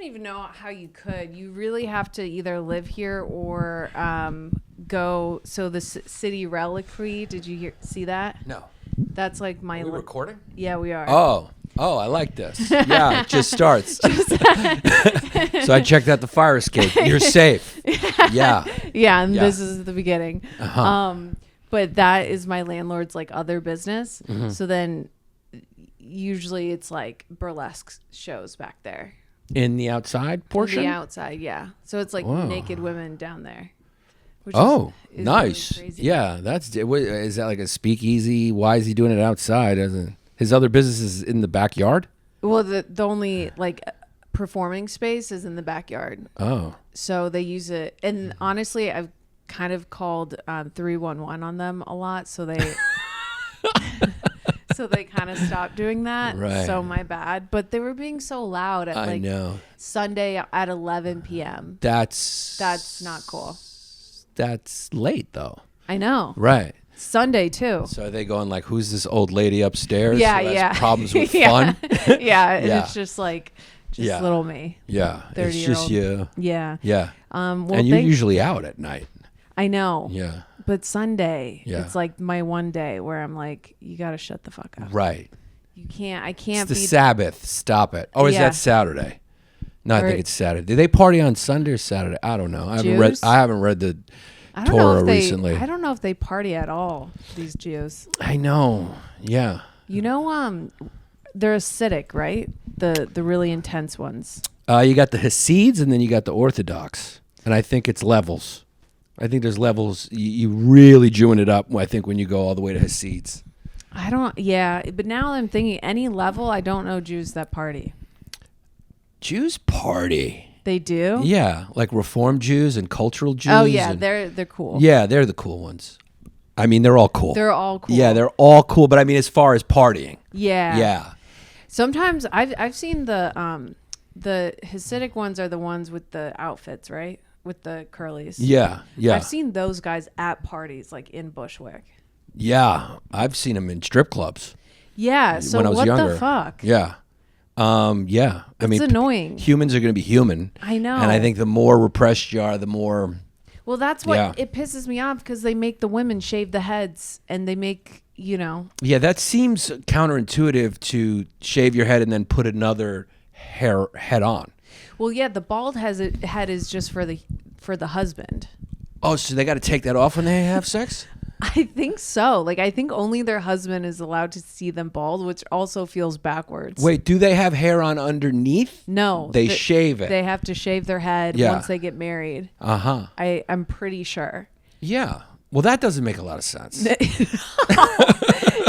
don't even know how you could. You really have to either live here or go. So the city reliquary. Did you see that? No. That's like my. Are we recording? Yeah, we are. Oh, I like this. Yeah, it just starts. So I checked out the fire escape. You're safe. Yeah. Yeah, and this is the beginning. But that is my landlord's like other business. Mm-hmm. So then usually it's like burlesque shows back there. In the outside portion? In the outside, yeah. So it's like naked women down there. Which is nice. Really crazy. Yeah, is that like a speakeasy? Why is he doing it outside? His other business is in the backyard? Well, the only like performing space is in the backyard. Oh. So they use it. And honestly, I've kind of called 311 on them a lot. So they so they kind of stopped doing that. Right. So my bad. But they were being so loud at like Sunday at 11 p.m. That's not cool. That's late though. I know. Right. Sunday too. So are they going like, who's this old lady upstairs? Yeah, who has yeah. Problems with fun? Yeah, and it's just like little me. Yeah, it's just you. Yeah. Yeah. Well, and you're usually out at night. I know. Yeah. But Sunday, it's like my one day where I'm like, you got to shut the fuck up. Right. You can't. I can't. It's the Sabbath. Stop it. Oh, is that Saturday? No, I think it's Saturday. Do they party on Sunday or Saturday? I don't know. I haven't read the Torah recently. I don't know if they party at all, these Jews. I know. Yeah. You know, they're acidic, right? The really intense ones. You got the Hasids and then you got the Orthodox. And I think it's levels. I think there's levels. You really Jewing it up, I think, when you go all the way to Hasids. But now I'm thinking any level, I don't know Jews that party. Jews party. They do? Yeah, like Reformed Jews and cultural Jews. Oh, yeah, they're cool. Yeah, they're the cool ones. I mean, they're all cool. They're all cool. Yeah, they're all cool. But I mean, as far as partying. Yeah. Yeah. Sometimes I've seen the Hasidic ones are the ones with the outfits, right? With the curlies. Yeah, yeah. I've seen those guys at parties, like in Bushwick. Yeah, I've seen them in strip clubs. Yeah, so when I was what younger. the fuck? Yeah. Yeah. I mean, annoying. Humans are going to be human. I know. And I think the more repressed you are, the more... Well, that's what it pisses me off, because they make the women shave the heads and they make, Yeah, that seems counterintuitive to shave your head and then put another head on. Well, yeah, the bald head is just for the husband. Oh, so they got to take that off when they have sex? I think so. Like, I think only their husband is allowed to see them bald, which also feels backwards. Wait, do they have hair on underneath? No. They shave it. They have to shave their head once they get married. Uh-huh. I'm pretty sure. Yeah. Well, that doesn't make a lot of sense.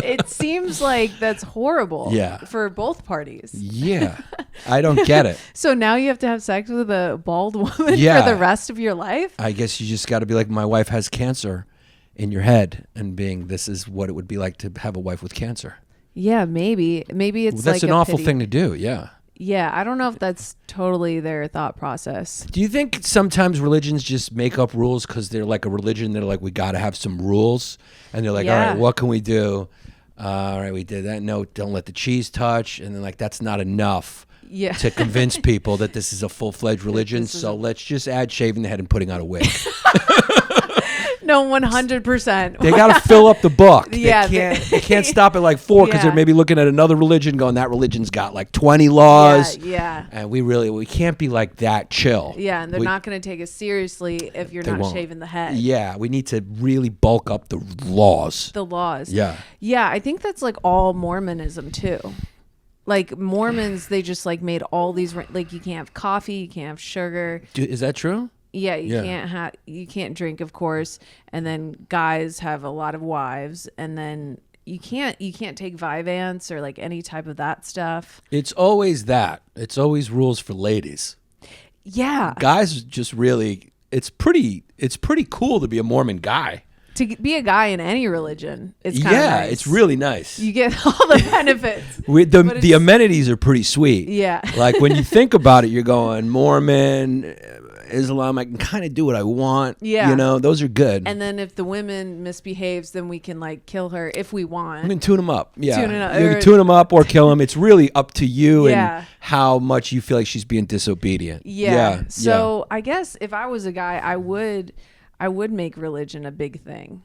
It seems like that's horrible for both parties. Yeah. I don't get it. So now you have to have sex with a bald woman for the rest of your life? I guess you just got to be like, my wife has cancer in your head, and this is what it would be like to have a wife with cancer. Yeah, maybe it's that's like an awful thing to do. Yeah. Yeah, I don't know if that's totally their thought process. Do you think sometimes religions just make up rules because they're like a religion? They're like, we got to have some rules, and they're like, all right, what can we do? All right, we did that. No, don't let the cheese touch, and then like that's not enough. Yeah. To convince people that this is a full-fledged religion, so let's just add shaving the head and putting on a wig. No, 100%. They got to fill up the book. Yeah, they can't stop at like 4 because they're maybe looking at another religion going, that religion's got like 20 laws. Yeah. And we can't be like that chill. Yeah, and they're not going to take us seriously if you're not shaving the head. Yeah, we need to really bulk up the laws. The laws. Yeah. Yeah, I think that's like all Mormonism too. Like Mormons, they just like made all these, like you can't have coffee, you can't have sugar. Is that true? Yeah, you can't drink, of course, and then guys have a lot of wives, and then you can't take Vyvanse or like any type of that stuff. It's always that. It's always rules for ladies. Yeah. Guys just really it's pretty cool to be a Mormon guy. To be a guy in any religion, it's kind of nice. It's really nice. You get all the benefits. The amenities are pretty sweet. Yeah. Like when you think about it, you're going Mormon, Islam. I can kind of do what I want. Yeah. You know, those are good. And then if the woman misbehaves, then we can like kill her if we want. We can tune them up. Yeah. Tune it up. You can tune them up or kill them. It's really up to you Yeah. and how much you feel like she's being disobedient. Yeah. So I guess if I was a guy, I would make religion a big thing.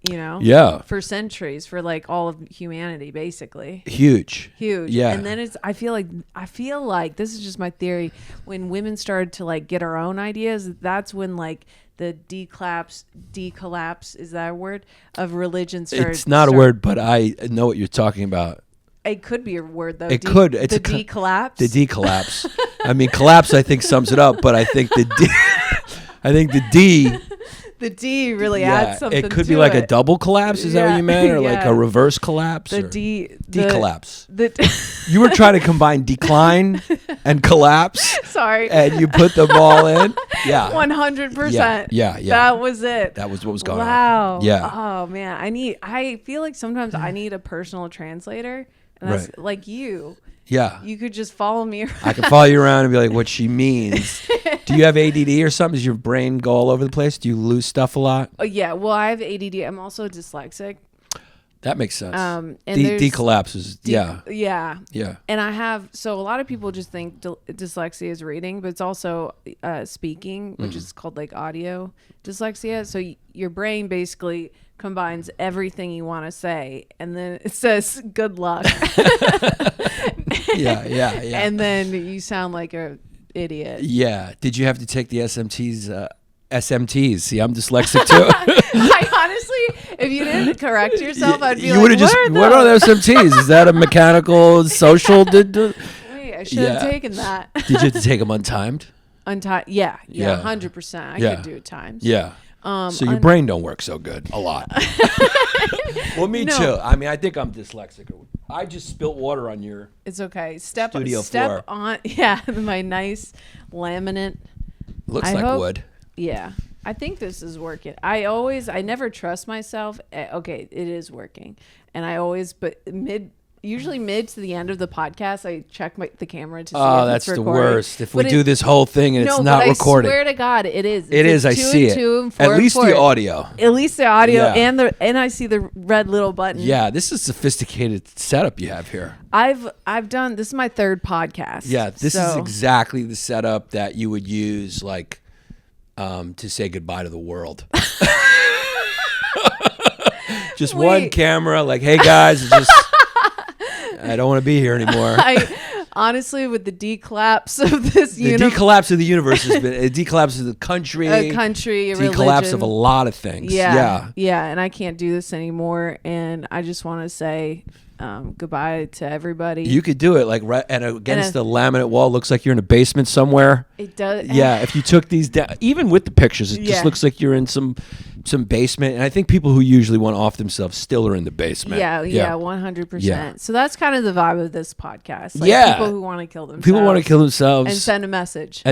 You know? Yeah. For centuries, for like all of humanity, basically. Huge. Yeah. And then I feel like this is just my theory. When women started to like get our own ideas, that's when like the decollapse, is that a word? Of religion started. It's not a word, but I know what you're talking about. It could be a word though. It could. It's the decollapse. The decollapse. I mean, collapse I think sums it up, but I think the D. The D really adds something to it. It could be like a double collapse. Is that what you meant? Or like a reverse collapse? Decollapse. You were trying to combine decline and collapse. Sorry. And you put them all in. Yeah. 100%. Yeah. That was it. That was what was going on. Wow. Yeah. Oh, man. I feel like sometimes I need a personal translator. And that's like you. Yeah. You could just follow me around. I can follow you around and be like, what she means. Do you have ADD or something? Does your brain go all over the place? Do you lose stuff a lot? Oh, yeah. Well, I have ADD. I'm also dyslexic. That makes sense. And decollapses. Yeah. Yeah. And I have, so a lot of people just think dyslexia is reading, but it's also speaking, which is called like audio dyslexia. So your brain basically combines everything you want to say, and then it says good luck. Yeah. And then you sound like a idiot. Yeah. Did you have to take the SMTs? See, I'm dyslexic too. I honestly, if you didn't correct yourself, I'd be you like, would have just, what are the SMTs? Is that a mechanical social? Wait, I should have taken that. Did you have to take them untimed? Yeah, 100%. I could do it times. Yeah. So your brain don't work so good a lot. Well, me too. I mean, I think I'm dyslexic. I just spilt water on your It's okay. Step floor. on my nice laminate. Looks like wood. Yeah. I think this is working. I never trust myself. Okay, it is working. And I always, but usually mid to the end of the podcast, I check the camera to see if it's recording. Oh, that's the worst. If we do this whole thing and it's not recorded. I swear to God, it is. It is. I see it. At least the audio. At least the audio and I see the red little button. Yeah, this is a sophisticated setup you have here. I've done, this is my third podcast. Yeah, this is exactly the setup that you would use like to say goodbye to the world. Just one camera, like, hey guys, it's just I don't want to be here anymore. Honestly, with the decollapse of this universe. The decollapse of the universe has been a decollapse of the country. Decollapse of a lot of things. Yeah. And I can't do this anymore. And I just want to say goodbye to everybody. You could do it like right and against the laminate wall. Looks like you're in a basement somewhere. It does. Yeah. If you took these down, even with the pictures, it just looks like you're in some basement. And I think people who usually want to off themselves still are in the basement. Yeah, 100%. Yeah. So that's kind of the vibe of this podcast. Like people who want to kill themselves. People want to kill themselves. And send a message.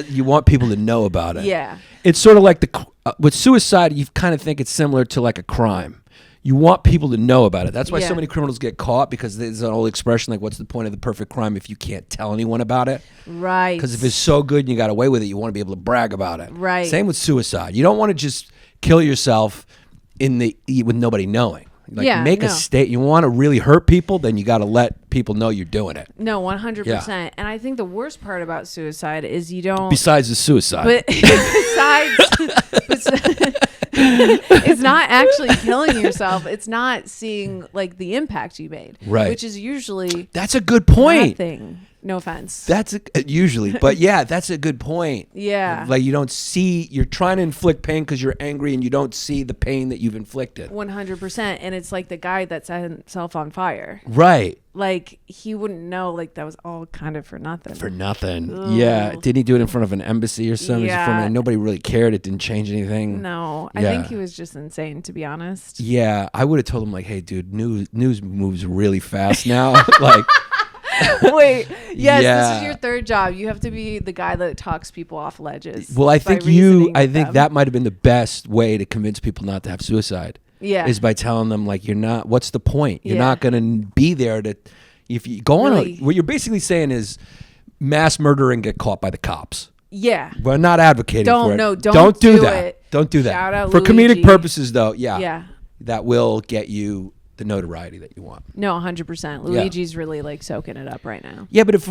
You want people to know about it. Yeah. It's sort of like with suicide, you kind of think it's similar to like a crime. You want people to know about it. That's why so many criminals get caught, because there's an old expression like, what's the point of the perfect crime if you can't tell anyone about it? Right. Because if it's so good and you got away with it, you want to be able to brag about it. Right. Same with suicide. You don't want to just kill yourself with nobody knowing. Like make a state. You want to really hurt people, then you got to let people know you're doing it. No, 100%. Yeah. And I think the worst part about suicide is you don't. Besides the suicide. But it's not actually killing yourself. It's not seeing like the impact you made. Right. Which is usually. That's a good point. Thing. No offense. That's usually, but yeah, that's a good point. Yeah. Like you don't see, you're trying to inflict pain because you're angry and you don't see the pain that you've inflicted. 100%. And it's like the guy that set himself on fire. Right. Like he wouldn't know, like that was all kind of for nothing. For nothing. Ugh. Yeah. Didn't he do it in front of an embassy or something? Yeah. Nobody really cared. It didn't change anything. No. I think he was just insane, to be honest. Yeah. I would have told him like, hey dude, news moves really fast now. Like. Wait, yes, this is your third job. You have to be the guy that talks people off ledges. Well, I think that might have been the best way to convince people not to have suicide. Yeah. Is by telling them like, you're not, what's the point? You're not going to be there to, if you go on, what you're basically saying is mass murder and get caught by the cops. Yeah. We're not advocating for it. Don't do that. it. Don't do that. Shout out for Luigi. comedic purposes, though, yeah. Yeah. That will get you the notoriety that you want. No, 100%. Luigi's really like soaking it up right now. Yeah, but if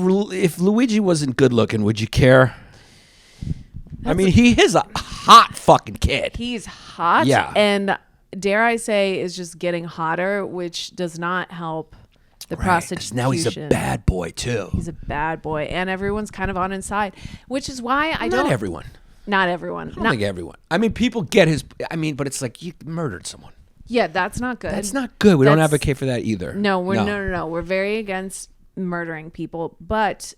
Luigi wasn't good looking, would you care? I mean, he is a hot fucking kid. He's hot. Yeah. And dare I say is just getting hotter, which does not help the prostitution. Now he's a bad boy too. He's a bad boy, and everyone's kind of on his side, which is why I don't. Not everyone. Not everyone. I don't think everyone. I mean, people get his. I mean, but it's like you murdered someone. Yeah, that's not good. That's not good. We don't advocate for that either. No, no. We're very against murdering people, but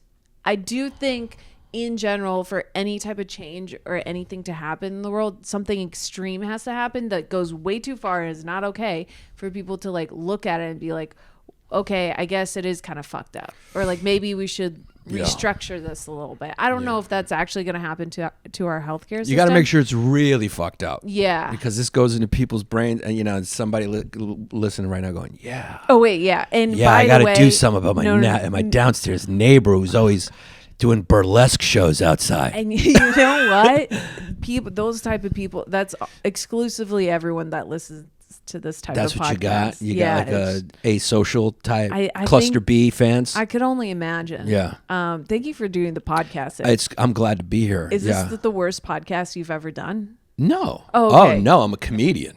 I do think, in general, for any type of change or anything to happen in the world, something extreme has to happen that goes way too far and is not okay for people to like look at it and be like, okay, I guess it is kind of fucked up, or like maybe we should restructure this a little bit. I don't know if that's actually going to happen to our healthcare system. You got to make sure it's really fucked up. Yeah, because this goes into people's brains, and you know, somebody listening right now going, yeah. Oh wait, yeah, and yeah, I got to do something about my downstairs neighbor who's always doing burlesque shows outside. And you know what? Those type of people, that's exclusively everyone that listens to this type of podcast. That's what you got? You got like a asocial type, I cluster B fans? I could only imagine. Yeah. Thank you for doing the podcast. I'm glad to be here. Is this the worst podcast you've ever done? No. Oh, okay. No, I'm a comedian.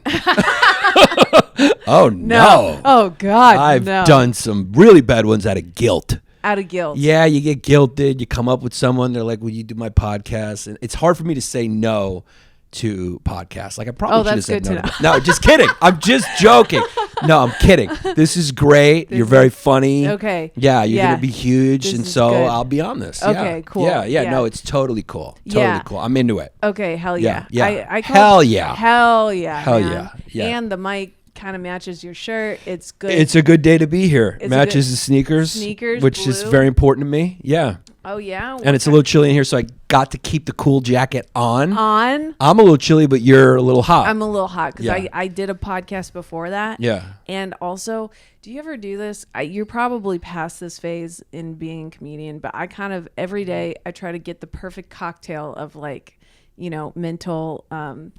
Oh, no. Oh, God, I've done some really bad ones out of guilt. Out of guilt. Yeah, you get guilted. You come up with someone. They're like, will you do my podcast? And it's hard for me to say no to podcasts. Like I probably should have said no. No, just kidding. I'm just joking. No, I'm kidding. This is great. You're very funny. Okay. Yeah, you're going to be huge. This and so good. I'll be on this. Okay, cool. Yeah. No, it's totally cool. Totally cool. I'm into it. Okay, hell yeah. Yeah. Hell yeah. Hell yeah. Hell man. yeah. And the mic kind of matches your shirt. It's good. It's a good day to be here. Matches the sneakers, which blue. is very important to me. Yeah. Oh yeah. And it's a little chilly in here, so I got to keep the cool jacket on. I'm a little chilly, but you're a little hot. I'm a little hot because I did a podcast before that. Yeah. And also, do you ever do this? You're probably past this phase in being a comedian, but I kind of every day I try to get the perfect cocktail of like, you know, mental, I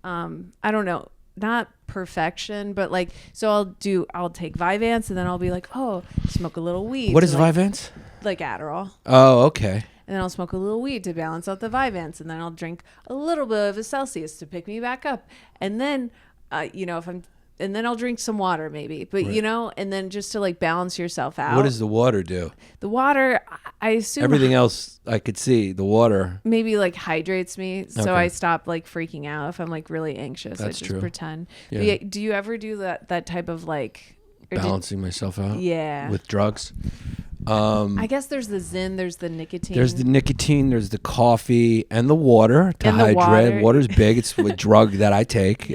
don't know. Not perfection, but like, so I'll take Vyvanse and then I'll be like, oh, smoke a little weed. What is like, Vyvanse? Like Adderall. Oh, okay. And then I'll smoke a little weed to balance out the Vyvanse, and then I'll drink a little bit of a Celsius to pick me back up. And then, you know, and then I'll drink some water maybe, but you know, and then just to like balance yourself out. What does the water do? The water, I assume everything else I could see. The water maybe like hydrates me, so I stop like freaking out if I'm like really anxious. That's I just true. Pretend. Yeah. Do you ever do that type of like balancing myself out? Yeah. With drugs. I guess there's the Zyn, there's the nicotine. There's the nicotine, there's the coffee, and the water to hydrate. Water's big. It's a drug that I take.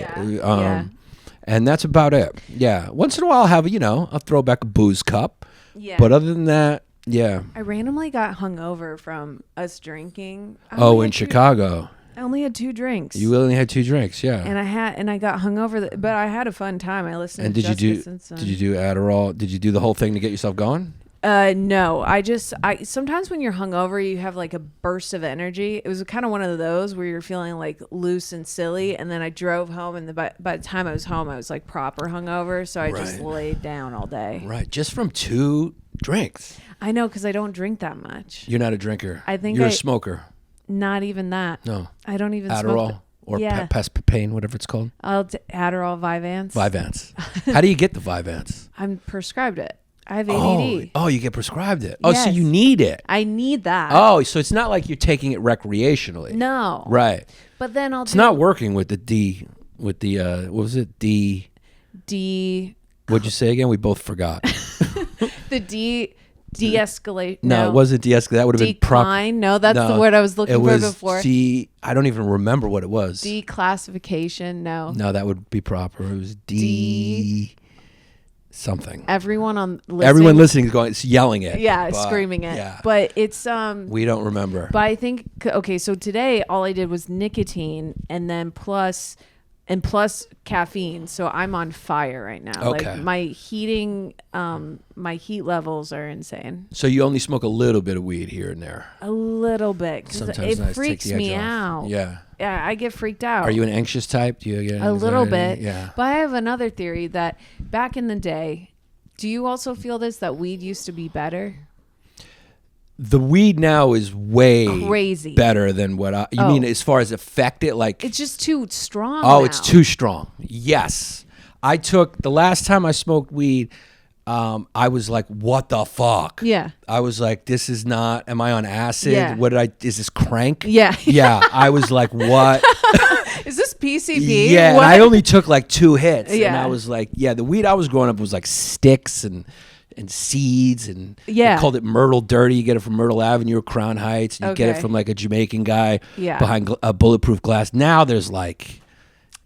And that's about it. Yeah. Once in a while I'll have, I'll throw back a booze cup. Yeah. But other than that, yeah. I randomly got hungover from us drinking. In Chicago. I only had 2 drinks. You only had 2 drinks, yeah. And I got hungover, but I had a fun time. I listened to Justice Simpson. Did you do Adderall? Did you do the whole thing to get yourself going? No, I sometimes when you're hungover, you have like a burst of energy. It was kind of one of those where you're feeling like loose and silly. And then I drove home, and by the time I was home, I was like proper hungover. So I just laid down all day. Right. Just from 2 drinks. I know, because I don't drink that much. You're not a drinker. I think you're a smoker. Not even that. No. I don't even Adderall smoke. Or Pain, whatever it's called. Adderall, Vyvanse. Vyvanse. How do you get the Vyvanse? I'm prescribed it. I have ADD. Oh, you get prescribed it. Oh, so you need it. I need that. Oh, so it's not like you're taking it recreationally. No. Right. But then It's not working with the what was it? D. What'd you say again? We both forgot. The de-escalate. No, it wasn't de-escalate. That would have been proper. No, that's the word I was looking for before. I don't even remember what it was. Declassification. No, that would be proper. It was D. Something. Everyone listening is yelling it. Yeah, screaming it. Yeah. But it's we don't remember. But I think so today all I did was nicotine, and then plus and plus caffeine. So I'm on fire right now. Okay. Like my heat levels are insane. So you only smoke a little bit of weed here and there. A little bit. 'Cause Sometimes it freaks me out. Yeah. Yeah, I get freaked out. Are you an anxious type? Do you get a little bit? Yeah. But I have another theory that back in the day, do you also feel this, that weed used to be better? The weed now is way crazy better than what you mean as far as affect it. Like it's just too strong. Oh, now. it's too strong. Yes. I took the last time I smoked weed. I was like, what the fuck? Yeah. I was like, this is not, am I on acid? Yeah. What is this crank? Yeah. Yeah. I was like, what? Is this PCP? Yeah. What? And I only took like 2 hits. Yeah. And I was like, yeah, the weed I was growing up was like sticks and seeds, and yeah. they called it Myrtle Dirty. You get it from Myrtle Avenue or Crown Heights. And you get it from like a Jamaican guy behind a bulletproof glass. Now there's like,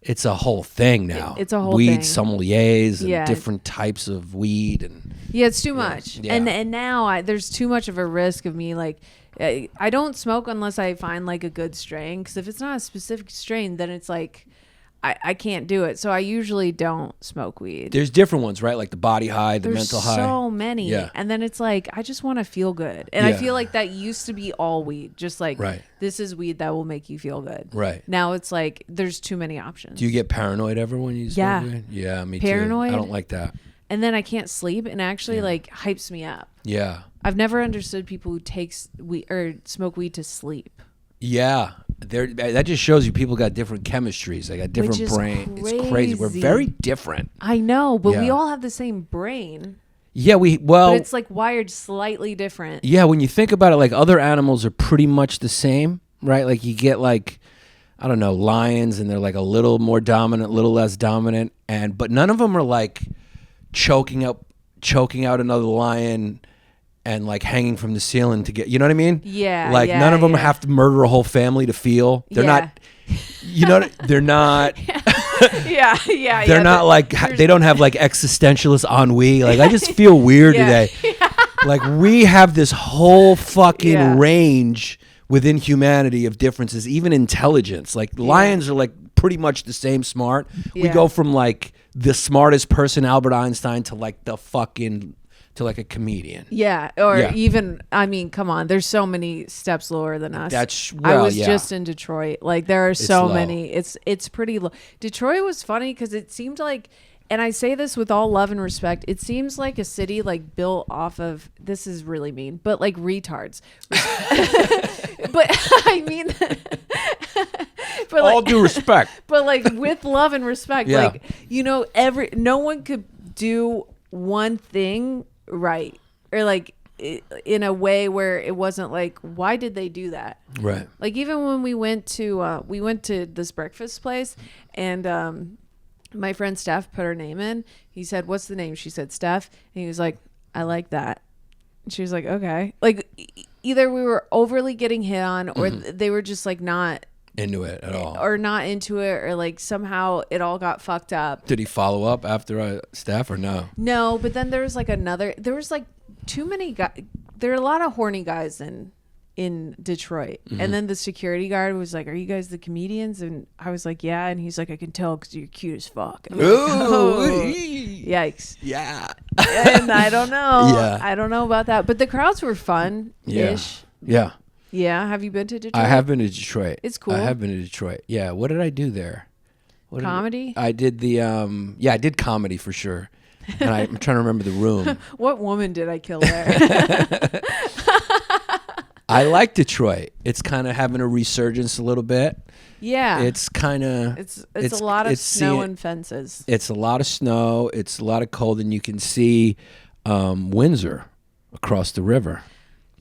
it's a whole thing now. It's a whole weed thing. Sommeliers and different types of weed, and it's too much. Yeah. And now there's too much of a risk of me like I don't smoke unless I find like a good strain, because if it's not a specific strain, then it's like I can't do it. So I usually don't smoke weed. There's different ones, right? Like the body high, the mental high. There's so many. Yeah. And then it's like, I just want to feel good. And I feel like that used to be all weed. Just like, this is weed that will make you feel good. Right. Now it's like, there's too many options. Do you get paranoid ever when you smoke weed? Yeah, me paranoid? too. I don't like that. And then I can't sleep, and actually like hypes me up. Yeah. I've never understood people who weed or smoke weed to sleep. Yeah. That just shows you people got different chemistries. They got different brain. Crazy. It's crazy. We're very different. I know, but we all have the same brain. Yeah, but it's like wired slightly different. Yeah, when you think about it, like other animals are pretty much the same, right? Like you get like, I don't know, lions, and they're like a little more dominant, a little less dominant, but none of them are like choking out another lion and like hanging from the ceiling to get, you know what I mean? Yeah. Like none of them have to murder a whole family to feel. They're not, you know, they're not. They're not like, they don't have like existentialist ennui. Like I just feel weird today. Like we have this whole fucking range within humanity of differences, even intelligence. Like lions are like pretty much the same smart. We go from like the smartest person, Albert Einstein, to like the fucking, to like a comedian. Yeah. Or even, I mean, come on, there's so many steps lower than us. I was just in Detroit. Like there are so many. It's pretty low. Detroit was funny because it seemed like, and I say this with all love and respect, it seems like a city like built off of, this is really mean, but like retards. But I mean, but all like, due respect. But like with love and respect, like, you know, no one could do one thing right, or like in a way where it wasn't like, why did they do that? Right. Like even when we went to this breakfast place, and my friend Steph put her name in. He said, "What's the name?" She said, "Steph." And he was like, "I like that." And she was like, "Okay." Like either we were overly getting hit on, or they were just like not into it at all, or not into it, or like somehow it all got fucked up. Did he follow up after Steph or no? No, but then there was like too many guys. There are a lot of horny guys in Detroit. And then the security guard was like, "Are you guys the comedians?" And I was like, "Yeah." And he's like, "I can tell because you're cute as fuck." Like, yikes. Yeah. And I don't know. Yeah. I don't know about that. But the crowds were fun-ish. Yeah. Yeah. Have you been to Detroit? I have been to Detroit. It's cool. I have been to Detroit. Yeah. What did I do there? Comedy? I did the, I did comedy for sure. And I'm trying to remember the room. What woman did I kill there? I like Detroit. It's kind of having a resurgence a little bit. Yeah. It's kind of... It's a lot of snow and fences. It's a lot of snow. It's a lot of cold. And you can see Windsor across the river.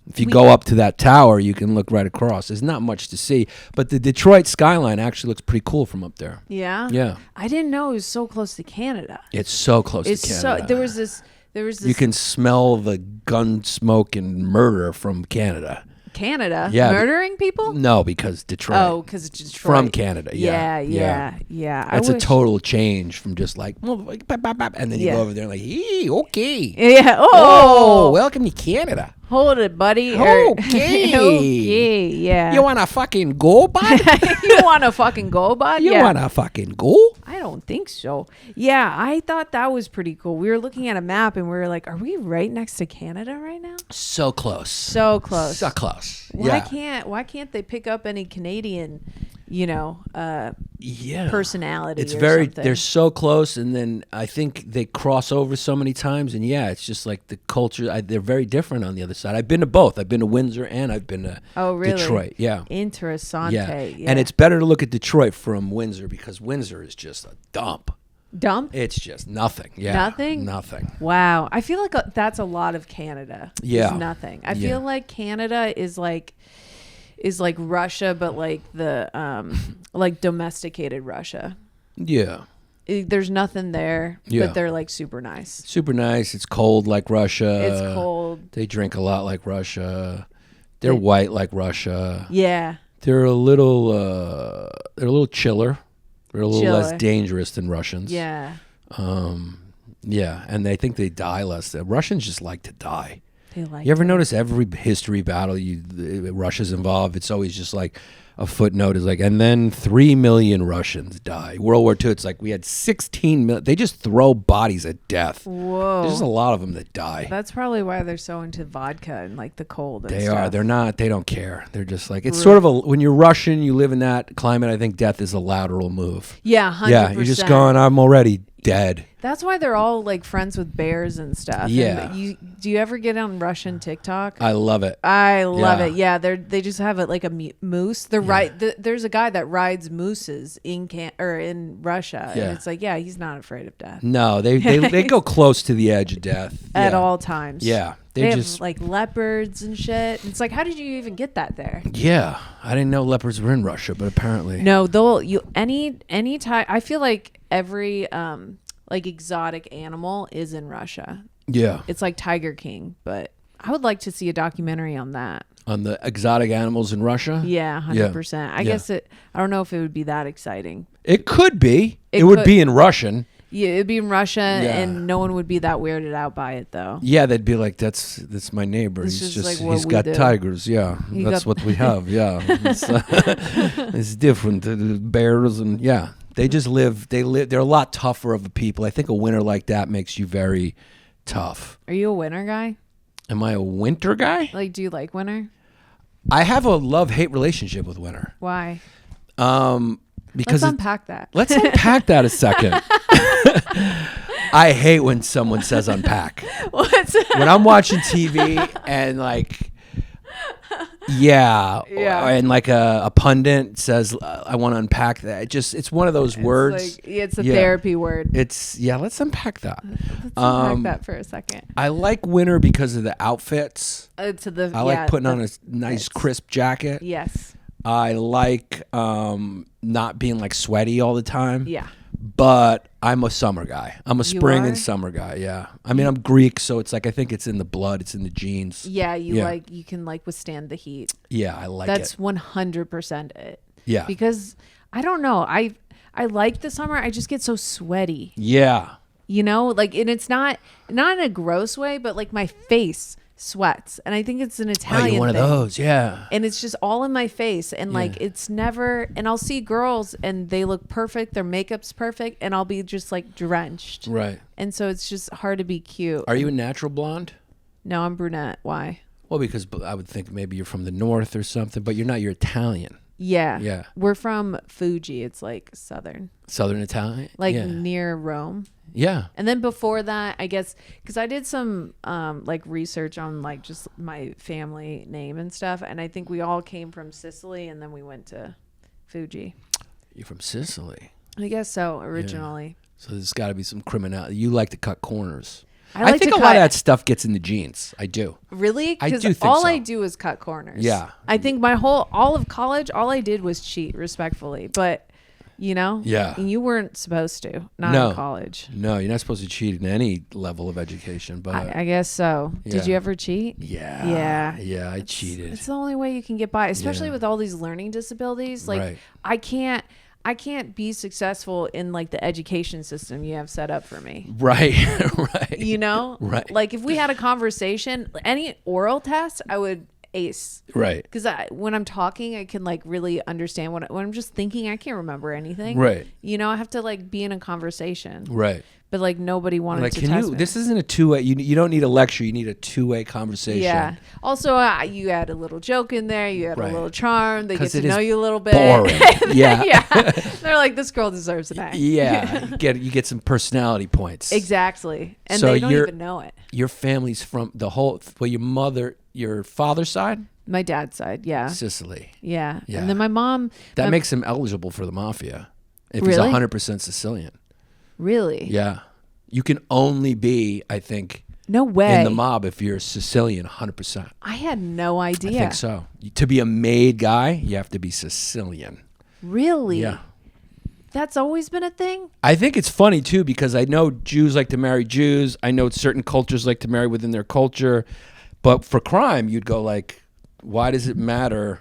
If you go up to that tower, you can look right across. There's not much to see. But the Detroit skyline actually looks pretty cool from up there. Yeah? Yeah. I didn't know it was so close to Canada. It's so close to Canada. There was this... You can smell the gun smoke and murder from Canada. Canada? Yeah. Murdering people? No, because Detroit. Oh, because it's Detroit. From Canada, yeah. That's a total change from just like, and then you go over there and like, okay. Yeah. Oh, welcome to Canada. Hold it, buddy. Okay. Okay, yeah. You want to fucking go, bud? You want to fucking go, bud? You Yeah. want to fucking go? I don't think so. Yeah, I thought that was pretty cool. We were looking at a map and we were like, are we right next to Canada right now? So close. So close. So close. Why can't they pick up any Canadian, personality? It's or very, something? they're so close. And then I think they cross over so many times. And yeah, it's just like the culture, they're very different on the other side. I've been to both. I've been to Windsor and I've been to Detroit. Yeah. Interessante. Yeah. And it's better to look at Detroit from Windsor because Windsor is just a dump. Dump? It's just nothing. Yeah. Nothing? Nothing. Wow. I feel like that's a lot of Canada. Yeah. Is nothing. I feel like Canada is like Russia, but like the like domesticated Russia. Yeah. There's nothing there, but they're like super nice. Super nice. It's cold like Russia. It's cold. They drink a lot like Russia. They're white like Russia. Yeah. They're a little chiller. They're a little less dangerous than Russians. Yeah. Yeah, and they think they die less. Russians just like to die. They like. You ever notice every history battle Russia's involved? It's always just like a footnote is like, and then 3 million Russians die. World War II, it's like we had 16 million. They just throw bodies at death. Whoa. There's just a lot of them that die. That's probably why they're so into vodka and like the cold. And They stuff. are. They're not. They don't care. They're just like, it's sort of when you're Russian, you live in that climate. I think death is a lateral move. Yeah, 100%. Yeah, you're just going, I'm already dead. That's why they're all like friends with bears and stuff. Yeah. And do you ever get on Russian TikTok? I love it. I love it. Yeah, they just have it like a moose. There's a guy that rides mooses in Russia, Yeah. and it's like, yeah, he's not afraid of death No, they go close to the edge of death at all times. Yeah, they just have like leopards and shit. It's like, how did you even get that there? Yeah, I didn't know leopards were in Russia, but apparently No, any time. I feel like every like exotic animal is in Russia. Yeah, It's like Tiger King, but I would like to see a documentary on that. on the exotic animals in Russia. Yeah, 100%. I guess I don't know if it would be that exciting. It could be. It would be in Russian. Yeah, it'd be in Russia, and no one would be that weirded out by it, though. Yeah, they'd be like, "That's my neighbor. This He's is just like what he's we got do." tigers. Yeah, that's what we have. Yeah, it's different. The bears and they just live. They're a lot tougher of a people. I think a winter like that makes you very tough. Are you a winter guy? Am I a winter guy? Like, do you like winter? I have a love-hate relationship with winter. Why? Because Let's unpack that. Let's unpack that a second. I hate when someone says unpack. What's that? When I'm watching TV and like, and like a pundit says, I want to unpack that. It's one of those words. It's a therapy word. Let's unpack that. Let's unpack that for a second. I like winter because of the outfits. I like putting on a nice crisp jacket. Yes. I like not being like sweaty all the time. Yeah. But I'm a summer guy. I'm a spring and summer guy. Yeah. I mean, I'm Greek, so it's like I think it's in the blood. It's in the genes. Yeah, you can like withstand the heat. Yeah, I like That's it. 100% it. Yeah. Because I don't know, I like the summer. I just get so sweaty. Yeah. You know, like, and it's not in a gross way, but like my face sweats, and I think it's an Italian you're one thing. of those, yeah. And it's just all in my face, and like it's never. And I'll see girls, and they look perfect, their makeup's perfect, and I'll be just like drenched. Right. And so it's just hard to be cute. Are you a natural blonde? No, I'm brunette. Why? Well, because I would think maybe you're from the north or something, but you're not. You're Italian. Yeah. Yeah. We're from Fuji. It's like southern Italian, like near Rome. Yeah. And then before that, I guess, because I did some like research on like just my family name and stuff, and I think we all came from Sicily, and then we went to Fuji. You're from Sicily. I guess so, originally. Yeah. So there's got to be some criminality. You like to cut corners. I think a lot of that stuff gets in the genes. I do. Really? I do Because think all so. I do is cut corners. Yeah. I think all of college, all I did was cheat, respectfully. But, you know? Yeah. And you weren't supposed to, not in college. No, you're not supposed to cheat in any level of education. But I guess so. Yeah. Did you ever cheat? Yeah. Yeah. Yeah, I cheated. It's the only way you can get by, especially with all these learning disabilities. Like, Right. I can't. I can't be successful in like the education system you have set up for me. Right. Right. You know? Right. Like if we had a conversation, any oral test, I would ace. Right. Because when I'm talking, I can like really understand when I'm just thinking, I can't remember anything. Right. You know, I have to like be in a conversation. Right. But like nobody wanted Like, to test me. This isn't a two-way. You don't need a lecture. You need a two-way conversation. Yeah. Also, you add a little joke in there. You add a little charm. They get 'Cause to it know is you a little bit. boring. Yeah. Yeah. They're like, this girl deserves an A. Yeah. You get some personality points. Exactly. And So they don't even know it. Your family's from your father's side? My dad's side, yeah. Sicily. Yeah. Yeah. And then my mom. That makes him eligible for the mafia. If Really? he's 100% Sicilian. Really? Yeah. You can only be, I think, No way. in the mob if you're Sicilian 100%. I had no idea. I think so. To be a made guy, you have to be Sicilian. Really? Yeah. That's always been a thing? I think it's funny, too, because I know Jews like to marry Jews. I know certain cultures like to marry within their culture. But for crime, you'd go like, why does it matter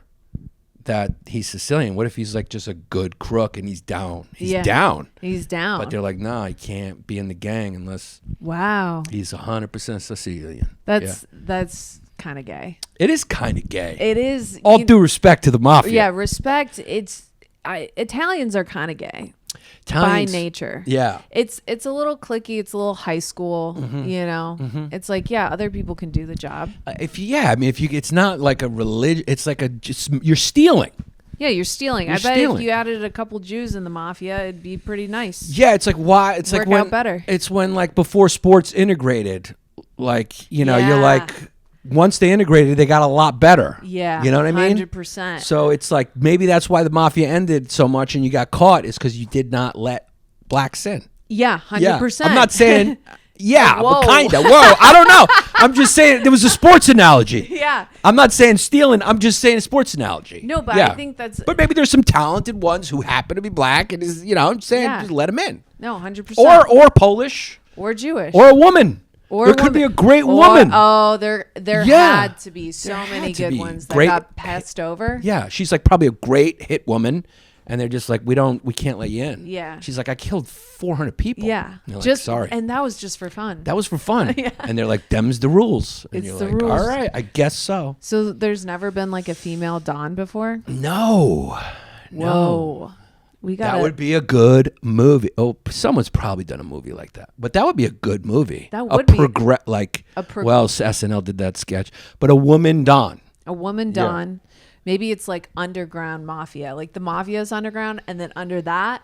that he's Sicilian? What if he's like just a good crook and he's down? He's down. He's down. But they're like, nah, he can't be in the gang unless wow. he's 100% Sicilian. That's kind of gay. It is kind of gay. It is. All due respect to the mafia. Yeah, respect. Italians are kind of gay. Italians, by nature. Yeah. It's a little cliquey. It's a little high school, you know. It's like, yeah, other people can do the job. It's not like a religion. It's like you're stealing. Yeah, you're stealing. I bet if you added a couple Jews in the mafia, it'd be pretty nice. Yeah, it's like why? It's Work like out better. It's when like before sports integrated, like you're like once they integrated, they got a lot better. Yeah, you know what I mean? 100%. So it's like maybe that's why the mafia ended so much and you got caught is because you did not let blacks in. Yeah, 100%. I'm not saying. Yeah, Whoa. but kind of. Whoa, I don't know. I'm just saying there was a sports analogy. Yeah. I'm not saying stealing. I'm just saying a sports analogy. No, but I think that's... But maybe there's some talented ones who happen to be black and I'm saying just let them in. No, 100%. Or Polish. Or Jewish. Or a woman. Or there could be a great woman. Oh, there had to be so many good ones that got passed over. Yeah, she's like probably a great hit woman. And they're just like, we can't let you in. Yeah. She's like, I killed 400 people. Yeah. And like, sorry. And that was just for fun. That was for fun. Yeah. And they're like, them's the rules. And it's you're the like, rules. all right, I guess so. So there's never been like a female Dawn before? No. Whoa. That would be a good movie. Oh, someone's probably done a movie like that. But that would be a good movie. That would be. Well, SNL did that sketch. But a woman Dawn. A woman Dawn. Yeah. Maybe it's like underground mafia. Like the mafia is underground, and then under that,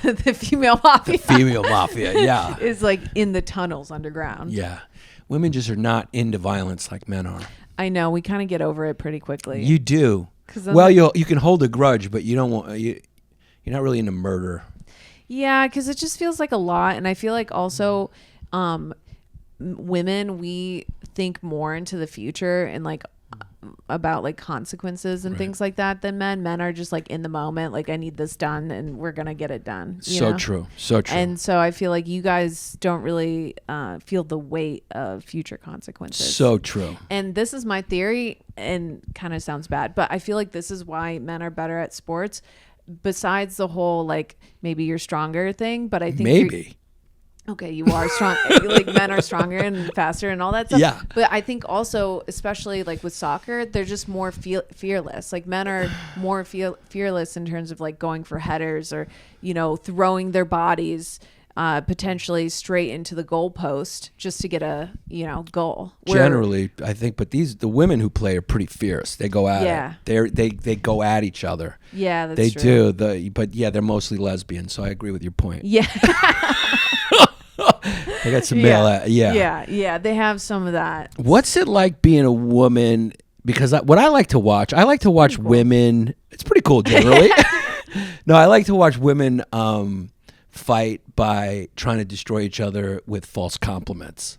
the female mafia. The female mafia, yeah. is like in the tunnels underground. Yeah. Women just are not into violence like men are. I know. We kind of get over it pretty quickly. You do. Well, you can hold a grudge, but you don't want... You're not really into murder. Yeah, because it just feels like a lot. And I feel like also women, we think more into the future and like about like consequences and things like that than men. Men are just like in the moment, like I need this done and we're gonna get it done. So true. And so I feel like you guys don't really feel the weight of future consequences. So true. And this is my theory, and kind of sounds bad, but I feel like this is why men are better at sports, besides the whole like maybe you're stronger thing. But I think okay, you are strong. Like men are stronger and faster and all that stuff. Yeah. But I think also, especially like with soccer, they're just more fearless. Like men are more fearless in terms of like going for headers or, throwing their bodies potentially straight into the goal post just to get a, goal. Generally, I think, but the women who play are pretty fierce. They go at it. They go at each other. Yeah, that's they true. do. But they're mostly lesbian, so I agree with your point. Yeah. They got some male. Yeah. They have some of that. What's it like being a woman? Because what I like to watch women. It's pretty cool generally. No, I like to watch women fight by trying to destroy each other with false compliments.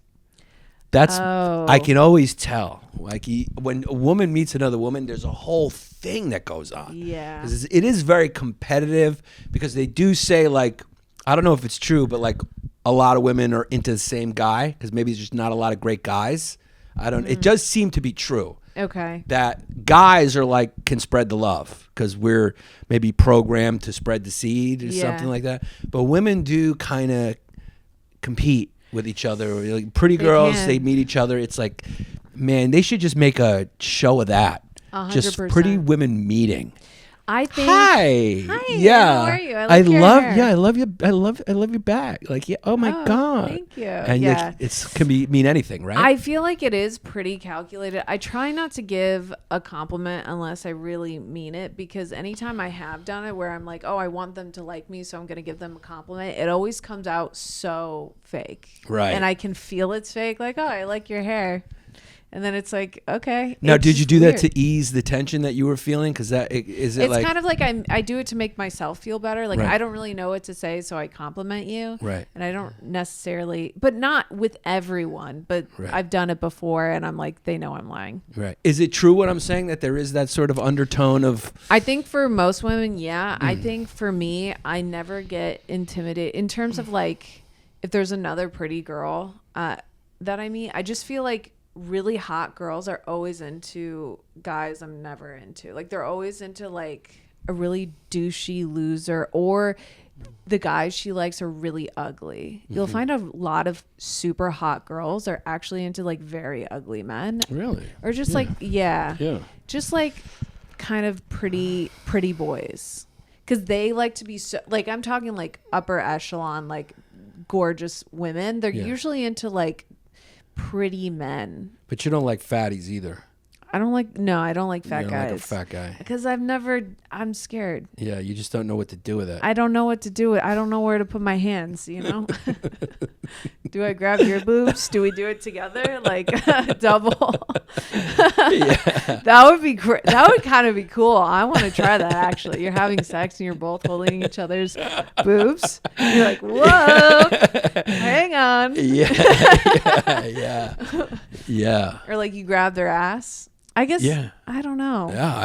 I can always tell. Like when a woman meets another woman, there's a whole thing that goes on. Yeah. It is very competitive because they do say like, I don't know if it's true, but like a lot of women are into the same guy because maybe there's just not a lot of great guys. It does seem to be true. Okay. That guys are like, can spread the love because we're maybe programmed to spread the seed or something like that. But women do kind of compete with each other. Like pretty girls, they meet each other. It's like, man, they should just make a show of that. 100%. Just pretty women meeting. I think. Hi. Yeah. How are you? I love your hair. Yeah, I love you. I love your back. Like, yeah. Oh my God. Thank you. And yeah, it can mean anything, right? I feel like it is pretty calculated. I try not to give a compliment unless I really mean it, because anytime I have done it where I'm like, oh, I want them to like me, so I'm gonna give them a compliment, it always comes out so fake. Right. And I can feel it's fake. Like, oh, I like your hair. And then it's like, okay. Now, did you do that to ease the tension that you were feeling? Because it's like, kind of like I do it to make myself feel better. Like, I don't really know what to say, so I compliment you. Right. And I don't necessarily, but not with everyone. But I've done it before, and I'm like, they know I'm lying. Right. Is it true what I'm saying, that there is that sort of undertone of? I think for most women, yeah. I think for me, I never get intimidated in terms of like, if there's another pretty girl that I meet, I just feel like really hot girls are always into guys I'm never into. Like, they're always into like a really douchey loser, or the guys she likes are really ugly. You'll find a lot of super hot girls are actually into like very ugly men. Really? Or just just like kind of pretty boys, because they like to be so, like, I'm talking like upper echelon, like gorgeous women. They're usually into like pretty men. But you don't like fatties either. I don't like fat guys. Like a fat guy. Because I'm scared. Yeah, you just don't know what to do with it. I don't know what to do with it. I don't know where to put my hands, you know? Do I grab your boobs? Do we do it together? Like double? That would kind of be cool. I want to try that, actually. You're having sex and you're both holding each other's boobs. You're like, whoa, hang on. Yeah. Or like you grab their ass. I guess. Yeah. I don't know. Yeah,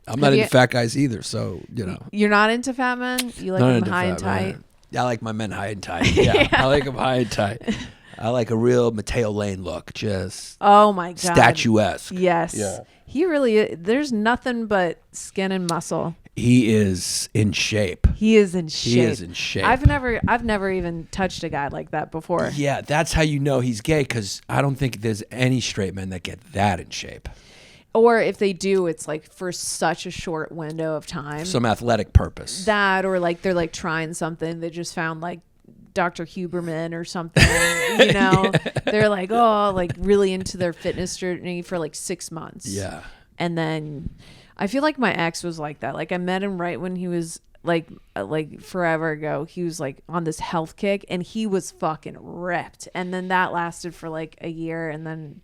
I'm not into fat guys either, so, you know. You're not into fat men? You like them high and tight? I like my men high and tight. Yeah, I like them high and tight. I like a real Mateo Lane look, just oh my God, statuesque. Yes. Yeah. He really is. There's nothing but skin and muscle. He is in shape. He is in shape. I've never even touched a guy like that before. Yeah, that's how you know he's gay, because I don't think there's any straight men that get that in shape. Or if they do, it's like for such a short window of time. Some athletic purpose. That, or like they're like trying something. They just found like Dr. Huberman or something, you know. They're like, oh, like really into their fitness journey for like 6 months. Yeah. And then I feel like my ex was like that. Like, I met him right when he was like forever ago. He was like on this health kick and he was fucking ripped. And then that lasted for like a year, and then